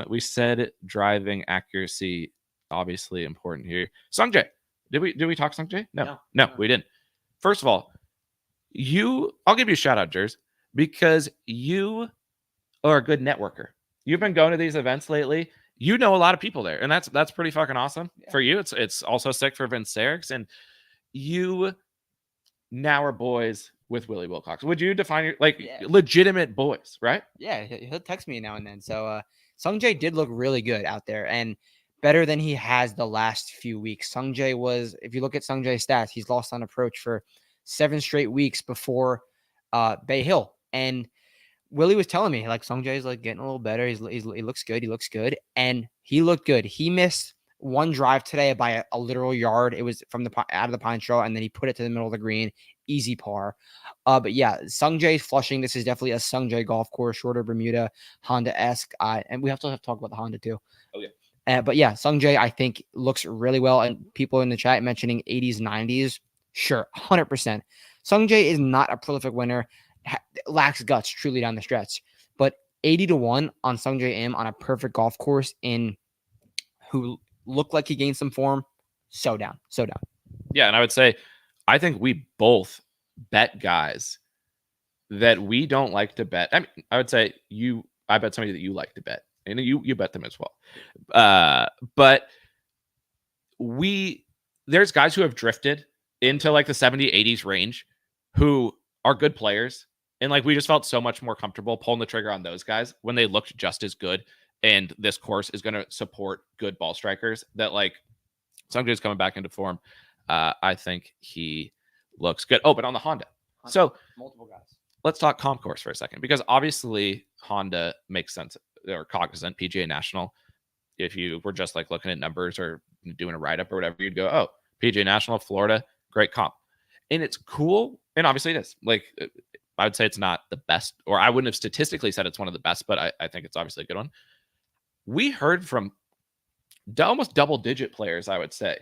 We said driving accuracy, obviously important here. Sungjae, did we talk Sungjae? No, we didn't. First of all, I'll give you a shout out, Jers, because you are a good networker. You've been going to these events lately. You know a lot of people there, and that's pretty fucking awesome for you. It's also sick for Vince Serix, and you now are boys with Willie Wilcox. Would you define your legitimate boys, right? Yeah, he'll text me now and then. So Sungjae did look really good out there and better than he has the last few weeks. Sungjae was, if you look at Sungjae's stats, he's lost on approach for 7 straight weeks before Bay Hill. And Willie was telling me like Sungjae's like getting a little better. He looks good. He looks good. And he looked good. He missed one drive today by a literal yard. It was from out of the pine straw, and then he put it to the middle of the green. Easy par. But yeah, Sungjae's Flushing. This is definitely a Sungjae golf course, shorter Bermuda, Honda-esque. And we have to talk about the Honda too. Oh yeah. But yeah, Sungjae I think looks really well. And people in the chat mentioning 80s, 90s. Sure, 100%. Sungjae is not a prolific winner. Lacks guts truly down the stretch, but 80-1 on Sungjae Im on a perfect golf course who looked like he gained some form. So down. Yeah, and I would say I think we both bet guys that we don't like to bet. I mean, I would say I bet somebody that you like to bet, and you bet them as well. But there's guys who have drifted into like the 70, 80s range who are good players. And like we just felt so much more comfortable pulling the trigger on those guys when they looked just as good. And this course is going to support good ball strikers that like Sungjae's coming back into form. I think he looks good. Oh, but on the Honda. So multiple guys. Let's talk comp course for a second, because obviously Honda makes sense. They're cognizant. PGA National. If you were just like looking at numbers or doing a write-up or whatever, you'd go, oh, PGA National, Florida, great comp. And it's cool. And obviously it is. Like, I would say it's not the best, or I wouldn't have statistically said it's one of the best, but I think it's obviously a good one. We heard from almost double-digit players, I would say,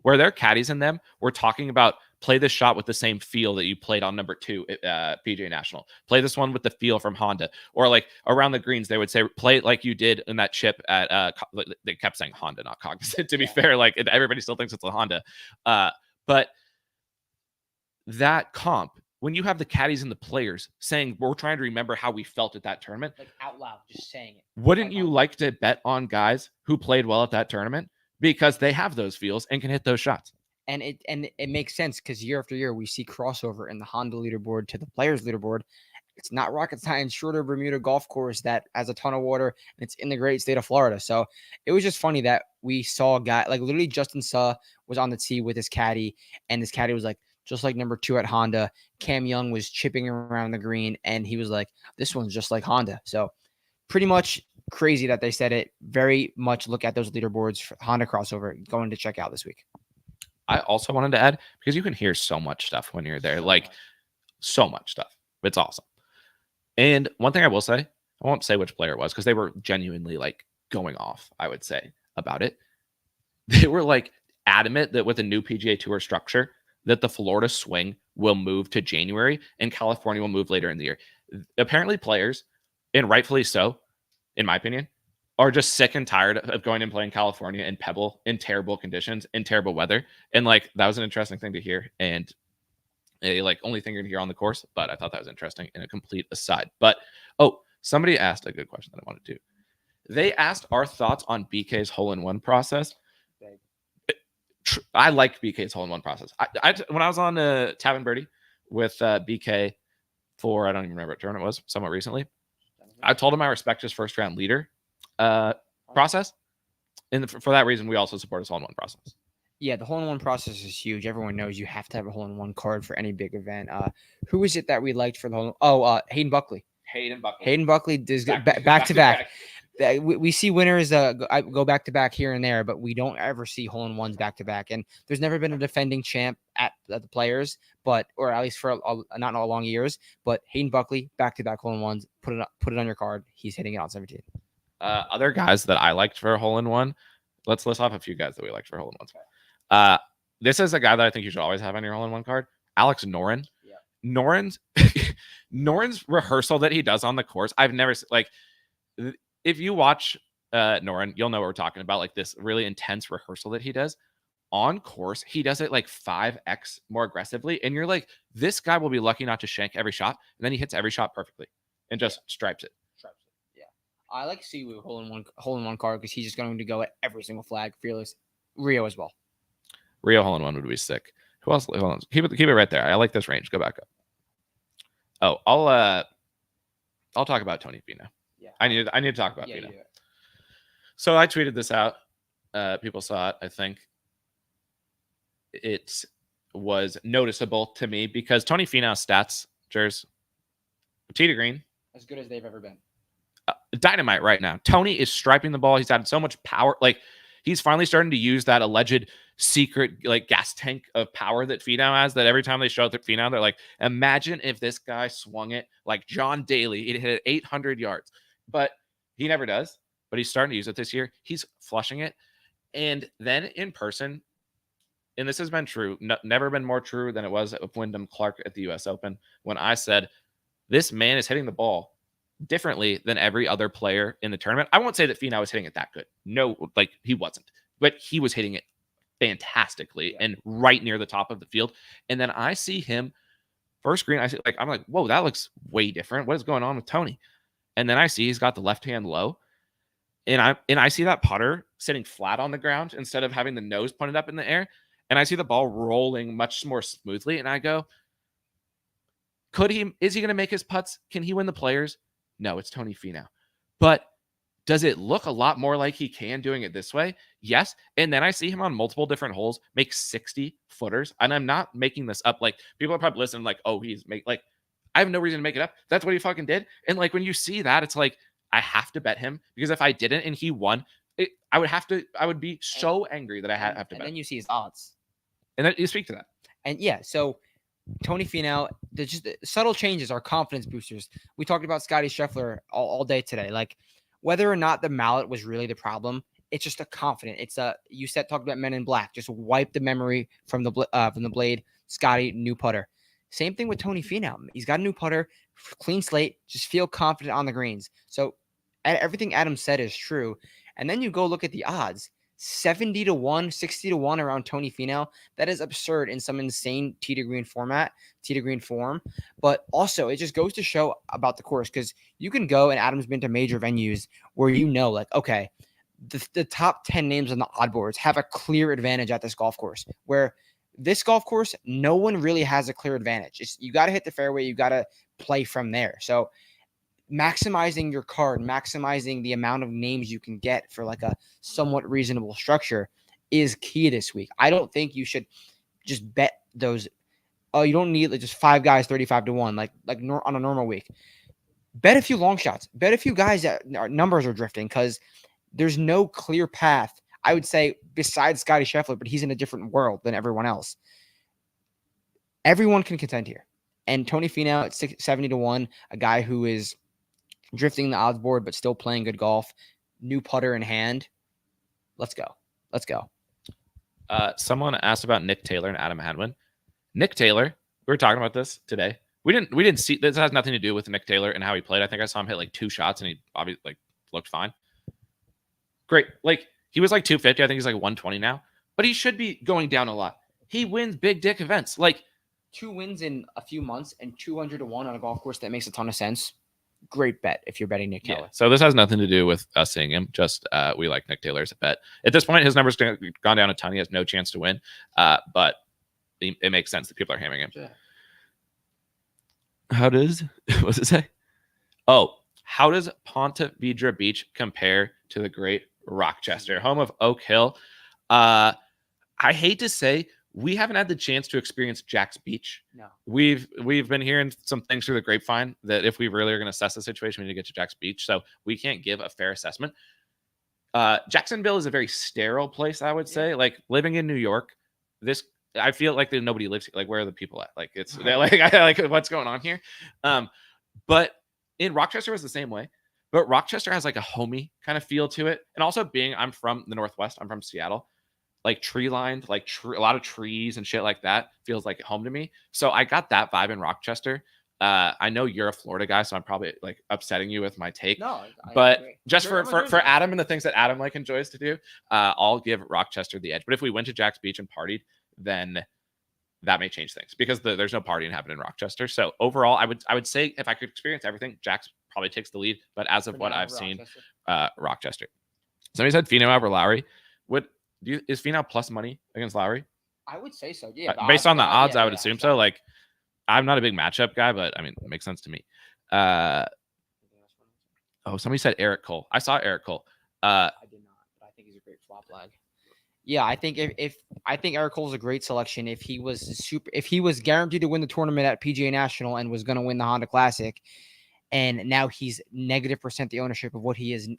where their caddies in them were talking about play this shot with the same feel that you played on number 2 at PGA National. Play this one with the feel from Honda. Or like around the greens, they would say, play it like you did in that chip at, they kept saying Honda, not Cognizant, to be fair. Like everybody still thinks it's a Honda. But that comp, when you have the caddies and the players saying, we're trying to remember how we felt at that tournament. Like out loud, just saying it. Wouldn't you like to bet on guys who played well at that tournament? Because they have those feels and can hit those shots. And it makes sense because year after year, we see crossover in the Honda leaderboard to the players leaderboard. It's not rocket science, shorter Bermuda golf course that has a ton of water, and it's in the great state of Florida. So it was just funny that we saw a guy, like literally Justin Suh was on the tee with his caddy, and his caddy was like, just like number 2 at Honda. Cam Young was chipping around the green, and he was like, this one's just like Honda. So pretty much crazy that they said it. Very much look at those leaderboards for Honda crossover going to check out this week. I also wanted to add, because you can hear so much stuff when you're there, so much stuff. It's awesome. And one thing I will say, I won't say which player it was because they were genuinely like going off, I would say, about it. They were like adamant that with the new PGA Tour structure, that the Florida swing will move to January and California will move later in the year. Apparently players, and rightfully so, in my opinion, are just sick and tired of going and playing California and Pebble in terrible conditions, in terrible weather. And like, that was an interesting thing to hear. And only thing you're gonna hear on the course, but I thought that was interesting and a complete aside. But, somebody asked a good question that I wanted to do. They asked our thoughts on BK's hole-in-one process. I like BK's hole-in-one process. When I was on Tavern Birdie with BK for, I don't even remember what tournament it was, somewhat recently. I told him I respect his first round leader process. And for that reason, we also support his hole-in-one process. Yeah, the hole-in-one process is huge. Everyone knows you have to have a hole-in-one card for any big event. Who is it that we liked for the hole? Oh, Hayden Buckley. Hayden Buckley does back to back. We see winners go back to back here and there, but we don't ever see hole-in-ones back to back. And there's never been a defending champ at the Players, or at least for not a long years. But Hayden Buckley back to back hole-in-ones. Put it on your card. He's hitting it on 17. Other guys that I liked for a hole-in-one. Let's list off a few guys that we liked for hole-in-ones. This is a guy that I think you should always have on your hole-in-one card. Alex Noren. Yeah. Noren's rehearsal that he does on the course. I've never if you watch Noren, you'll know what we're talking about. Like this really intense rehearsal that he does on course. He does it like 5x more aggressively, and you're like, this guy will be lucky not to shank every shot, and then he hits every shot perfectly and just stripes it. Yeah, I like Siwoo hole-in-one card because he's just going to go at every single flag. Fearless. Rio as well. Rio hole-in-one would be sick. Who else? Hold on. Keep it right there. I like this range. Go back up. Oh, I'll talk about Tony Finau. Yeah. I need to talk about Finau. So I tweeted this out. People saw it. I think it was noticeable to me because Tony Finau's stats, Jers, tee to green, as good as they've ever been. Dynamite right now. Tony is striping the ball. He's had so much power. Like he's finally starting to use that alleged secret like gas tank of power that Finau has, that every time they show up at Finau, they're like, imagine if this guy swung it like John Daly. It hit 800 yards. But he never does. But he's starting to use it this year. He's flushing it. And then in person, and this has been true, never been more true than it was of Wyndham Clark at the US Open, when I said, this man is hitting the ball differently than every other player in the tournament. I won't say that Finau was hitting it that good. No, like he wasn't. But he was hitting it fantastically and right near the top of the field. And then I see him first green. I'm like, whoa, that looks way different. What is going on with Tony? And then I see he's got the left hand low. And I see that putter sitting flat on the ground instead of having the nose pointed up in the air. And I see the ball rolling much more smoothly. And I go, is he going to make his putts? Can he win the Players? No, it's Tony Finau. But does it look a lot more like he can doing it this way? Yes. And then I see him on multiple different holes make 60 footers. And I'm not making this up. Like people are probably listening like, oh, I have no reason to make it up. That's what he fucking did. And like when you see that, it's like, I have to bet him because if I didn't and he won, I would be so angry that I have to bet. And then you see his odds. And then you speak to that. And yeah, so Tony Finau, the subtle changes are confidence boosters. We talked about Scotty Scheffler all day today. Like whether or not the mallet was really the problem, it's just a confident. You talked about Men in Black. Just wipe the memory from the blade. Scotty, new putter. Same thing with Tony Finau. He's got a new putter, clean slate. Just feel confident on the greens. So everything Adam said is true. And then you go look at the odds. 70-1, 60-1 around Tony Finau. That is absurd in some insane tee to green form. But also, it just goes to show about the course because you can go, and Adam's been to major venues where like, okay, the top 10 names on the odd boards have a clear advantage at this golf course. Where this golf course, no one really has a clear advantage. You got to hit the fairway. You got to play from there. So maximizing your card, maximizing the amount of names you can get for like a somewhat reasonable structure is key this week. I don't think you should just bet those. Oh, you don't need like just 5 guys 35-1 like on a normal week. Bet a few long shots. Bet a few guys that numbers are drifting because there's no clear path. I would say besides Scotty Scheffler, but he's in a different world than everyone else. Everyone can contend here. And Tony Finau at 70-1, a guy who is drifting the odds board, but still playing good golf. New putter in hand. Let's go. Someone asked about Nick Taylor and Adam Hadwin. Nick Taylor, we were talking about this today. We didn't see, this has nothing to do with Nick Taylor and how he played. I think I saw him hit like 2 shots and he obviously like looked fine. Great. Like he was like 250. I think he's like 120 now, but he should be going down a lot. He wins big dick events. Like 2 wins in a few months and 200-1 on a golf course. That makes a ton of sense. Great bet if you're betting Nick Taylor. Yeah. So this has nothing to do with us seeing him. Just we like Nick Taylor as a bet. At this point, his numbers gone down a ton. He has no chance to win. But it makes sense that people are hammering him. Yeah. How does what does it say? Oh, how does Ponte Vedra Beach compare to the great Rochester, home of Oak Hill? I hate to say we haven't had the chance to experience Jack's Beach. No. We've been hearing some things through the grapevine that if we really are going to assess the situation, we need to get to Jack's Beach. So we can't give a fair assessment. Jacksonville is a very sterile place, I would say. Like living in New York, this I feel like nobody lives here. Like where are the people at? Like it's like what's going on here? But in Rochester was the same way. But Rochester has like a homey kind of feel to it, and also being I'm from the Northwest, I'm from Seattle, like tree lined, like a lot of trees and shit like that feels like home to me. So I got that vibe in Rochester. I know you're a Florida guy, so I'm probably like upsetting you with my take. No, but just for Adam and the things that Adam like enjoys to do, I'll give Rochester the edge. But if we went to Jack's Beach and partied, then that may change things because there's no partying happening in Rochester. So overall, I would say if I could experience everything, Jack's probably takes the lead. But as of what I've seen, Rochester. Somebody said Finau over Lowry. Is Finau plus money against Lowry? I would say so. Yeah, based on the odds, I would assume so. Like, I'm not a big matchup guy, but I mean, it makes sense to me. Somebody said Eric Cole. I saw Eric Cole. I did not, but I think he's a great flop lag. Yeah, I think if I think Eric Cole's a great selection. If he was guaranteed to win the tournament at PGA National and was going to win the Honda Classic, and now he's -% the ownership of what he is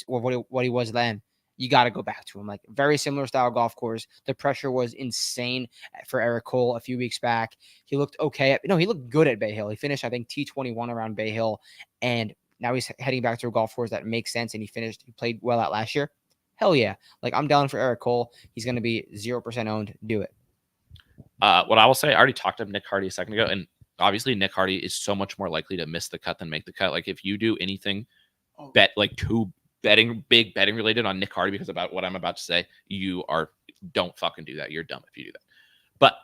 what he was then. You got to go back to him. Like very similar style golf course. The pressure was insane for Eric Cole a few weeks back. He looked okay. He looked good at Bay Hill. He finished, I think, T21 around Bay Hill. And now he's heading back to a golf course that makes sense. And he played well at last year. Hell yeah. Like I'm down for Eric Cole. He's going to be 0% owned. Do it. What I will say, I already talked to Nick Hardy a second ago. And obviously Nick Hardy is so much more likely to miss the cut than make the cut. Like if you do anything, bet like big betting related on Nick Hardy because about what I'm about to say, don't fucking do that. You're dumb if you do that. But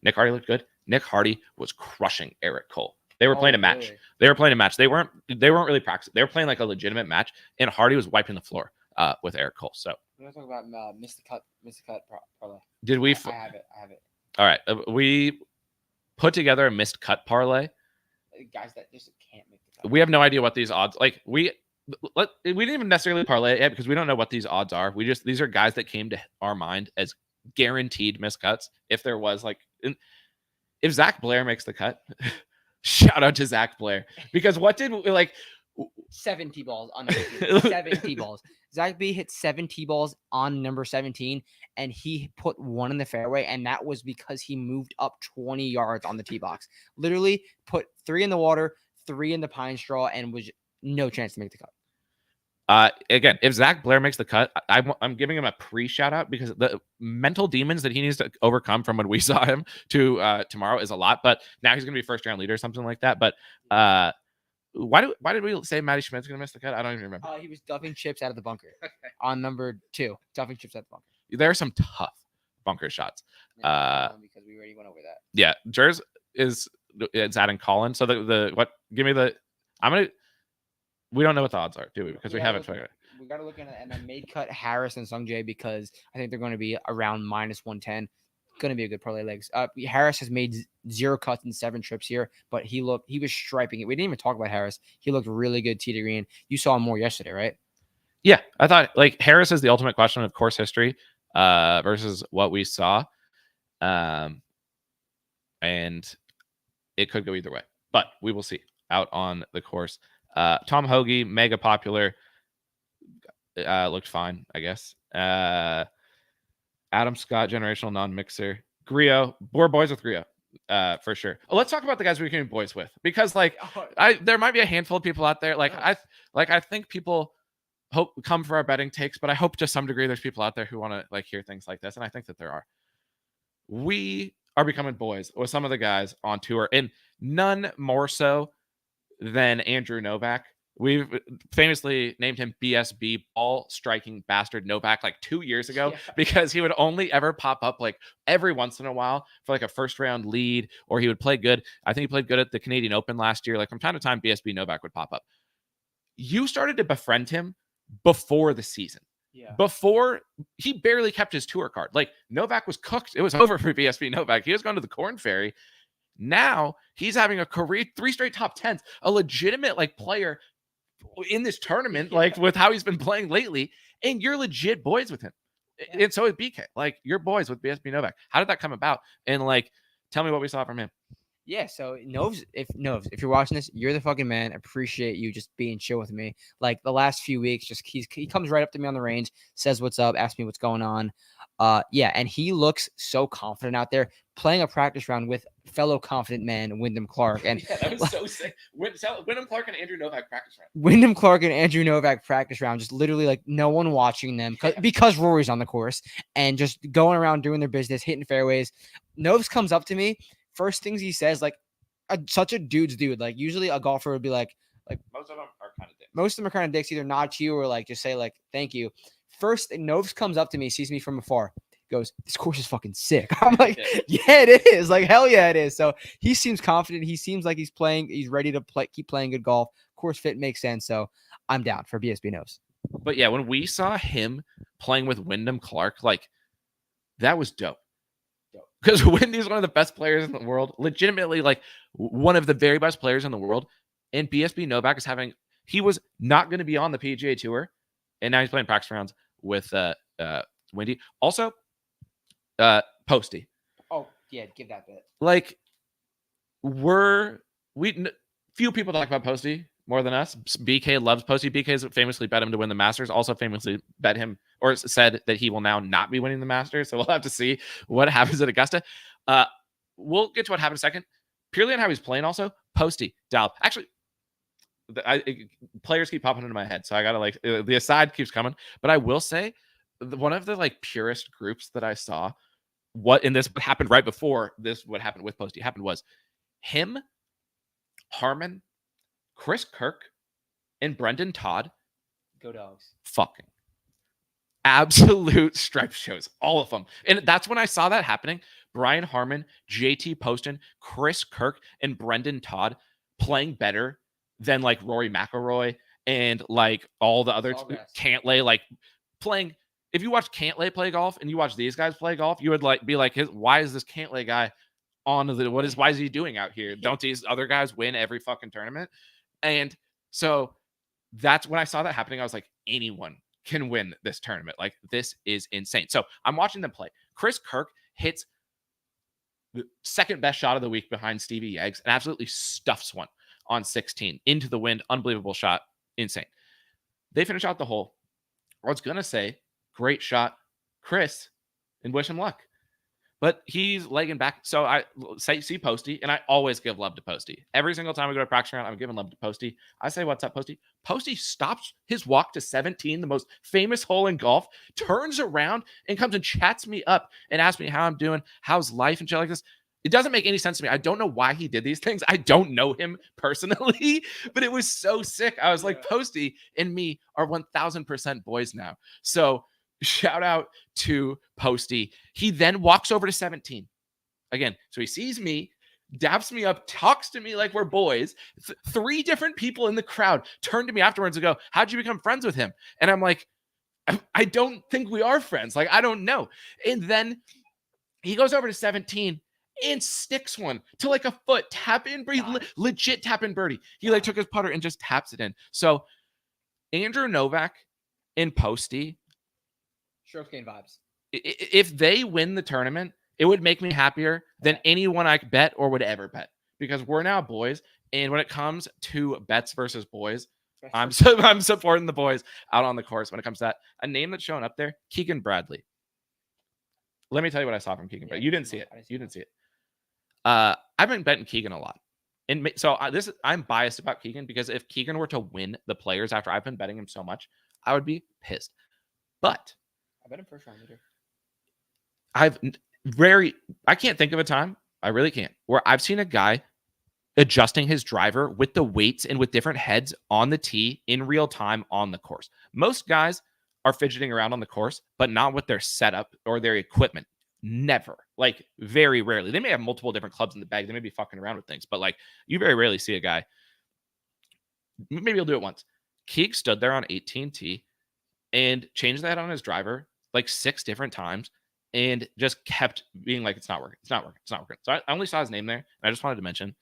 Nick Hardy looked good. Nick Hardy was crushing Eric Cole. They were playing a match. Really? They were playing a match. They weren't really practicing. They were playing like a legitimate match, and Hardy was wiping the floor with Eric Cole. So we're gonna talk about miss the cut parlay. Did we? I have it. All right, we put together a missed cut parlay. Guys that just can't make the cut. We have no idea what these odds like. We didn't even necessarily parlay it yet because we don't know what these odds are. These are guys that came to our mind as guaranteed miscuts. If there was if Zach Blair makes the cut, shout out to Zach Blair because what did 7 T-balls on 7 T-balls. Zach B hit 7 T-balls on number 17, and he put 1 in the fairway, and that was because he moved up 20 yards on the tee box. Literally put 3 in the water, 3 in the pine straw, and was no chance to make the cut. Again, if Zach Blair makes the cut, I'm giving him a pre-shout out because the mental demons that he needs to overcome from when we saw him to tomorrow is a lot. But now he's going to be first round leader or something like that. But why did we say Matty Schmidt's going to miss the cut? I don't even remember. He was duffing chips out of the bunker on number 2. Duffing chips out of the bunker. There are some tough bunker shots. Because we already went over that. Yeah, Jers it's adding Colin. So give me the. We don't know what the odds are, do we? Because we haven't figured it. We got to look at it and then made cut Harris and Sung Jae because I think they're going to be around -110. Going to be a good parlay legs. Harris has made 0 cuts in 7 trips here, but he was striping it. We didn't even talk about Harris. He looked really good tee to green. You saw him more yesterday, right? Yeah, I thought Harris is the ultimate question of course history versus what we saw, and it could go either way, but we will see out on the course. Tom Hoagie, mega popular, looked fine, I guess. Adam Scott, generational non-mixer. Griot, we're boys with Griot, for sure. Let's talk about the guys we became boys with because there might be a handful of people out there. I think people come for our betting takes, but I hope to some degree there's people out there who want to hear things like this, and I think that there are. We are becoming boys with some of the guys on tour, and none more so than Andrew Novak. We've famously named him BSB, ball striking bastard Novak, 2 years ago because he would only ever pop up every once in a while for a first round lead, or he would play good. I think he played good at the Canadian Open last year. From time to time, BSB Novak would pop up. You started to befriend him before the season. Yeah. Before he barely kept his tour card. Novak was cooked. It was over for BSB Novak. He was going to the Corn Ferry. Now he's having a career 3 straight top 10s, a legitimate like player in this tournament, like with how he's been playing lately, and you're legit boys with him. Yeah. And so is BK. Like you're boys with BSB Novak. How did that come about? And like, tell me what we saw from him. Yeah, so Novs, if you're watching this, you're the fucking man. Appreciate you just being chill with me. Like the last few weeks, just he comes right up to me on the range, says what's up, asks me what's going on. Yeah, and he looks so confident out there playing a practice round with fellow confident man Wyndham Clark. And yeah, that was so sick. Wyndham Clark and Andrew Novak practice round. Wyndham Clark and Andrew Novak practice round, just literally like no one watching them because Rory's on the course and just going around doing their business, hitting fairways. Novs comes up to me. First things he says, like such a dude's dude. Like usually a golfer would be like most of them are kind of dicks. Most of them are kind of dicks, either nod to you or like just say like thank you. First, Novs comes up to me, sees me from afar, goes, "This course is fucking sick." I'm like, "Yeah, it is. Like hell yeah, it is." So he seems confident. He seems like he's playing. He's ready to keep playing good golf. Course fit makes sense. So I'm down for BSB Novs. But yeah, when we saw him playing with Wyndham Clark, like that was dope. Because Wendy's one of the best players in the world, legitimately like one of the very best players in the world. And BSB Novak is he was not going to be on the PGA Tour, and now he's playing practice rounds with Wendy. Also, Posty. Oh yeah, give that bit. Like, few people talk about Posty more than us. BK loves Posty. BK's famously bet him to win the Masters. Also famously bet him or said that he will now not be winning the Masters. So we'll have to see what happens at Augusta. We'll get to what happened in a second. Purely on how he's playing also, Posty, dialed. Actually, players keep popping into my head. So I got to like, the aside keeps coming. But I will say, one of the like purest groups that I saw, this happened right before this, what happened with Posty happened was him, Harmon, Chris Kirk, and Brendan Todd. Go Dogs. Fucking absolute stripe shows, all of them. And that's when I saw that happening. Brian Harmon, JT Poston, Chris Kirk, and Brendan Todd playing better than like Rory McIlroy and like all the other Cantlay, like playing. If you watch Cantlay play golf and you watch these guys play golf, you would like be like, why is this Cantlay guy on why is he doing out here? Don't these other guys win every fucking tournament? And so that's when I saw that happening. I was like, anyone can win this tournament. Like, this is insane. So I'm watching them play. Chris Kirk hits the second best shot of the week behind Stevie Yeggs and absolutely stuffs one on 16 into the wind. Unbelievable shot. Insane. They finish out the hole. I was going to say, great shot, Chris, and wish him luck. But he's legging back. So I see Posty, and I always give love to Posty. Every single time we go to practice round, I'm giving love to Posty. I say, what's up, Posty? Posty stops his walk to 17, the most famous hole in golf, turns around and comes and chats me up and asks me how I'm doing, how's life, and shit like this. It doesn't make any sense to me. I don't know why he did these things. I don't know him personally, but it was so sick. I was like, Posty and me are 1000% boys now. So shout out to Posty. He then walks over to 17 again. So he sees me, daps me up, talks to me like we're boys. 3 different people in the crowd turn to me afterwards and go, how'd you become friends with him? And I'm like, I don't think we are friends. Like, I don't know. And then he goes over to 17 and sticks one to like a foot, tap in, legit tap in birdie. He like took his putter and just taps it in. So Andrew Novak and Posty, Strokes gain vibes. If they win the tournament, it would make me happier than anyone I bet or would ever bet, because we're now boys. And when it comes to bets versus boys, I'm supporting the boys out on the course. When it comes to that, a name that's showing up there, Keegan Bradley. Let me tell you what I saw from Keegan Bradley. You didn't see it. You didn't see it. I've been betting Keegan a lot. And so I'm biased about Keegan, because if Keegan were to win the Players after I've been betting him so much, I would be pissed. But I bet him first round leader. I can't think of a time, I really can't, where I've seen a guy adjusting his driver with the weights and with different heads on the tee in real time on the course. Most guys are fidgeting around on the course, but not with their setup or their equipment. Never. Like, very rarely. They may have multiple different clubs in the bag. They may be fucking around with things, but like, you very rarely see a guy. Maybe he'll do it once. Keeg stood there on 18T and changed that on his driver like 6 different times and just kept being like, it's not working. It's not working. It's not working. So I only saw his name there. And I just wanted to mention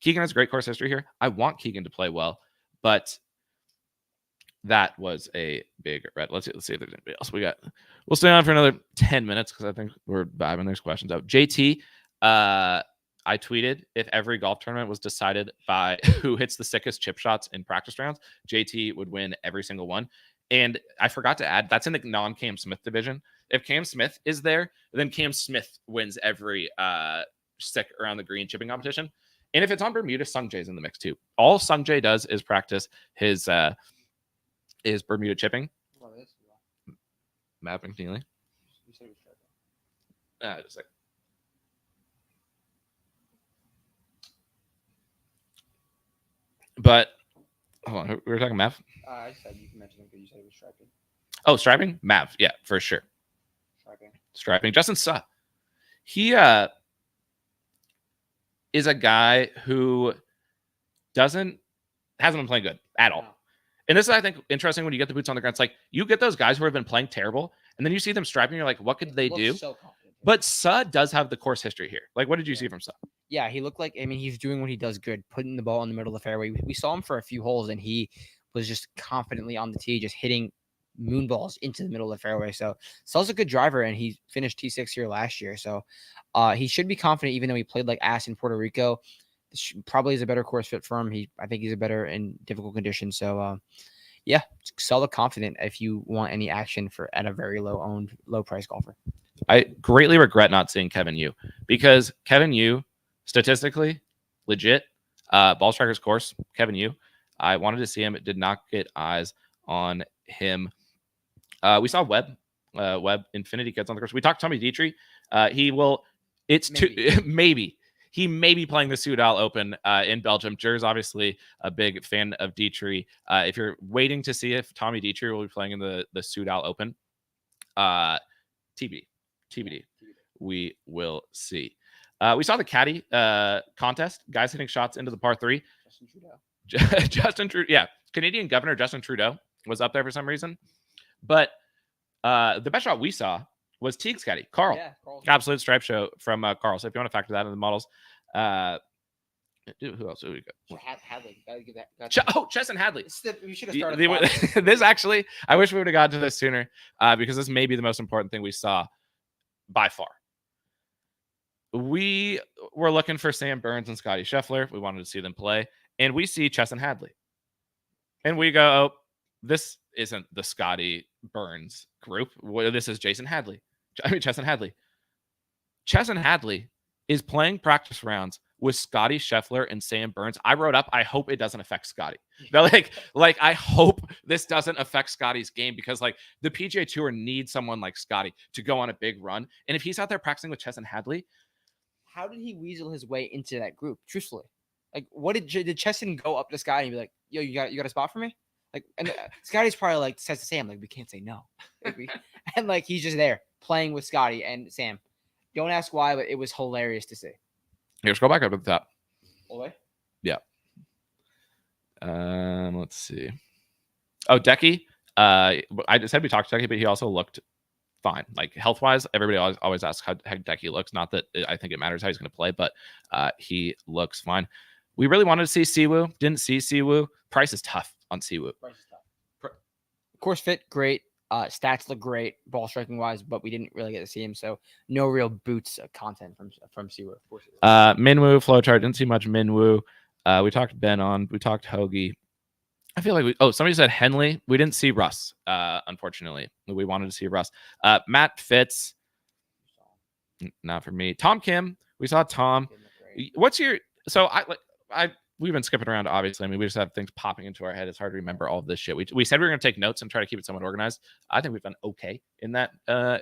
Keegan has great course history here. I want Keegan to play well, but that was a big red. Let's see if there's anybody else. We'll stay on for another 10 minutes because I think we're vibing. There's questions out. JT, I tweeted if every golf tournament was decided by who hits the sickest chip shots in practice rounds, JT would win every single one. And I forgot to add, that's in the non-Cam Smith division. If Cam Smith is there, then Cam Smith wins every stick around the green chipping competition. And if it's on Bermuda, Sung Jae's in the mix too. All Sung Jae does is practice his Bermuda chipping. Matt McNeely. Just a second. But hold on, we were talking Mav. I said you can mention him because you said it was striping. Oh, striping? Mav, yeah, for sure. Striping. Justin Suh. He is a guy who hasn't been playing good at all. No. And this is, I think, interesting when you get the boots on the ground. It's like you get those guys who have been playing terrible, and then you see them striping. You're like, what could they do? So but Suh does have the course history here. Like, what did you see from Suh? Yeah, he looked like, I mean, he's doing what he does good, putting the ball in the middle of the fairway. We saw him for a few holes, and he was just confidently on the tee, just hitting moon balls into the middle of the fairway. So Suh's a good driver, and he finished T6 here last year. So he should be confident, even though he played like ass in Puerto Rico. This probably is a better course fit for him. I think he's a better in difficult conditions. So, yeah, solid confident if you want any action at a very low price golfer. I greatly regret not seeing Kevin Yu because Kevin Yu, statistically, legit, ball strikers course, Kevin Yu. I wanted to see him. It did not get eyes on him. We saw Webb Infinity Kids on the course. We talked to Tommy Dietrich. Maybe. He may be playing the Soudal Open in Belgium. Jer's obviously a big fan of Dietrich. If you're waiting to see if Tommy Dietrich will be playing in the Soudal Open, TBD. We will see. We saw the caddy contest. Guys hitting shots into the par 3. Justin Trudeau. Yeah. Canadian Governor Justin Trudeau was up there for some reason. But the best shot we saw was Teague's caddy, Carl. Yeah, absolute stripe show from Carl. So if you want to factor that in the models. Who else do we got? Hadley. Chesson Hadley. We should have started. This actually, I wish we would have gotten to this sooner because this may be the most important thing we saw by far. We were looking for Sam Burns and Scotty Scheffler. We wanted to see them play. And we see Chesson Hadley. And we go, oh, this isn't the Scotty Burns group. This is Chesson Hadley. Chesson Hadley is playing practice rounds with Scotty Scheffler and Sam Burns. I wrote up, I hope it doesn't affect Scotty. Like I hope this doesn't affect Scotty's game because like the PGA Tour needs someone like Scotty to go on a big run. And if he's out there practicing with Chesson Hadley, how did he weasel his way into that group? Truthfully, like what did Chesson go up to Scotty and be like, "Yo, you got a spot for me?" Like, and Scotty's probably like says to Sam, like, "We can't say no," and like he's just there playing with Scotty and Sam. Don't ask why, but it was hilarious to see. Here, scroll back up to the top. All the way? Yeah. Let's see. Oh, Decky. I said we talked to Decky, but he also looked fine. Like health-wise, everybody always asks how Decky looks. Not that I think it matters how he's going to play, but he looks fine. We really wanted to see Siwoo. Didn't see Siwoo. Price is tough on Siwoo. Course fit, great. Stats look great, ball striking wise, but we didn't really get to see him. So no real boots content from Siwoo. Minwoo flowchart, didn't see much Minwoo. We talked Ben on. We talked Hoagie. I feel like somebody said Henley. We didn't see Russ. Unfortunately, we wanted to see Russ. Matt Fitz. Not for me. Tom Kim. We saw Tom. What's your? So we've been skipping around, obviously. I mean, we just have things popping into our head. It's hard to remember all of this shit. We said we were going to take notes and try to keep it somewhat organized. I think we've done okay in that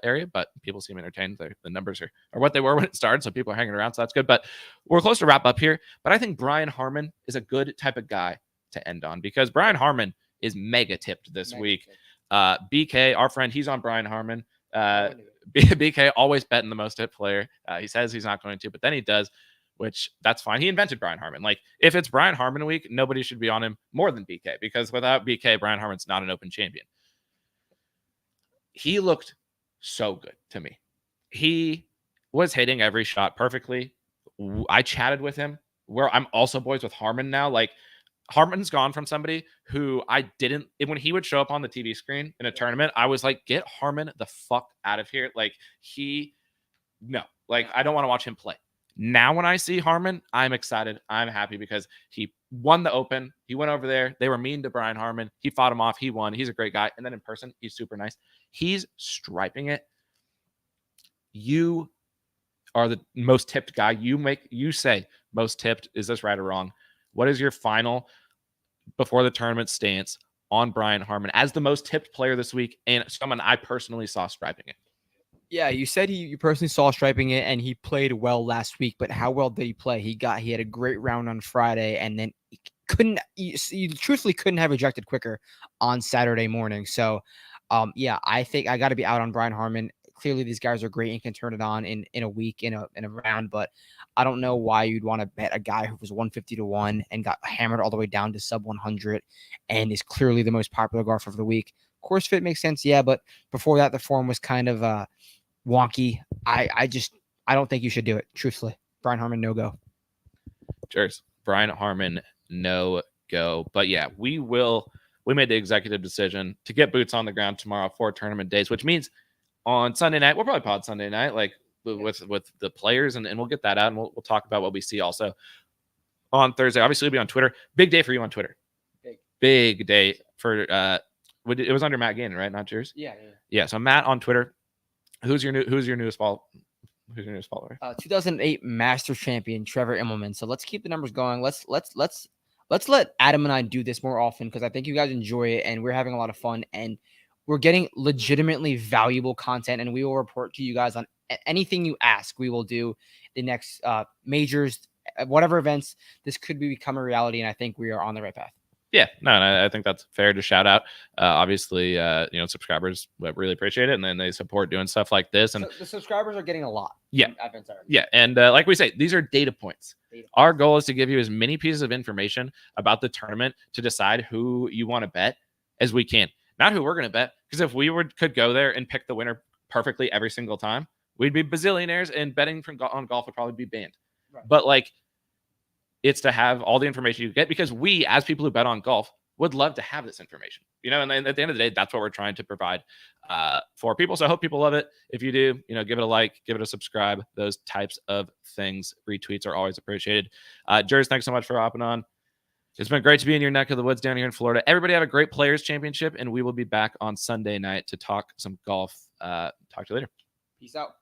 area, but people seem entertained. The numbers are what they were when it started, so people are hanging around, so that's good. But we're close to wrap up here. But I think Brian Harmon is a good type of guy to end on because Brian Harmon is mega tipped this week. BK, our friend, he's on Brian Harmon. BK always betting the most hit player. He says he's not going to, but then he does. Which that's fine. He invented Brian Harmon. Like if it's Brian Harmon week, nobody should be on him more than BK because without BK, Brian Harmon's not an Open champion. He looked so good to me. He was hitting every shot perfectly. I chatted with him where I'm also boys with Harman now. Like, Harman's gone from somebody who I didn't, when he would show up on the TV screen in a tournament, I was like, get Harman the fuck out of here. Like, I don't want to watch him play. Now, when I see Harman, I'm excited. I'm happy because he won the Open. He went over there. They were mean to Brian Harman. He fought him off. He won. He's a great guy. And then in person, he's super nice. He's striping it. You are the most tipped guy. You say most tipped. Is this right or wrong? What is your final before the tournament stance on Brian Harman as the most tipped player this week and someone I personally saw striping it? Yeah, you said you personally saw striping it and he played well last week, but how well did he play? He had a great round on Friday and then you truthfully couldn't have ejected quicker on Saturday morning. So, yeah, I think I got to be out on Brian Harman. Clearly, these guys are great and can turn it on in a week, in a round, but I don't know why you'd want to bet a guy who was 150-1 and got hammered all the way down to sub 100 and is clearly the most popular golfer of the week. Course fit makes sense, yeah, but before that, the form was kind of wonky. I don't think you should do it, truthfully. Brian Harman, no go. Cheers. Brian Harman, no go. But yeah, we made the executive decision to get boots on the ground tomorrow for tournament days, which means on Sunday night, we'll probably pod Sunday night, like with the players, and we'll get that out and we'll talk about what we see also on Thursday. Obviously, it'll be on Twitter. Big day for you on Twitter. Big day for it was under Matt Gannon, right? Not yours? Yeah. So Matt on Twitter. Who's your newest follower? 2008 Masters champion Trevor Immelman. So let's keep the numbers going. Let's let Adam and I do this more often because I think you guys enjoy it and we're having a lot of fun and we're getting legitimately valuable content and we will report to you guys on anything you ask. We will do the next majors, whatever events. This could become a reality and I think we are on the right path. Yeah, no, and I think that's fair to shout out. Obviously, subscribers really appreciate it, and then they support doing stuff like this. And so the subscribers are getting a lot. Yeah, and like we say, these are data points. Our goal is to give you as many pieces of information about the tournament to decide who you want to bet as we can. Not who we're going to bet, because if we could go there and pick the winner perfectly every single time, we'd be bazillionaires, and betting on golf would probably be banned. Right. But it's to have all the information you get because we, as people who bet on golf, would love to have this information, and at the end of the day, that's what we're trying to provide for people. So I hope people love it. If you do, give it a like, give it a subscribe, those types of things. Retweets are always appreciated. Jers, thanks so much for hopping on. It's been great to be in your neck of the woods down here in Florida. Everybody have a great Players Championship, and we will be back on Sunday night to talk some golf. Talk to you later. Peace out.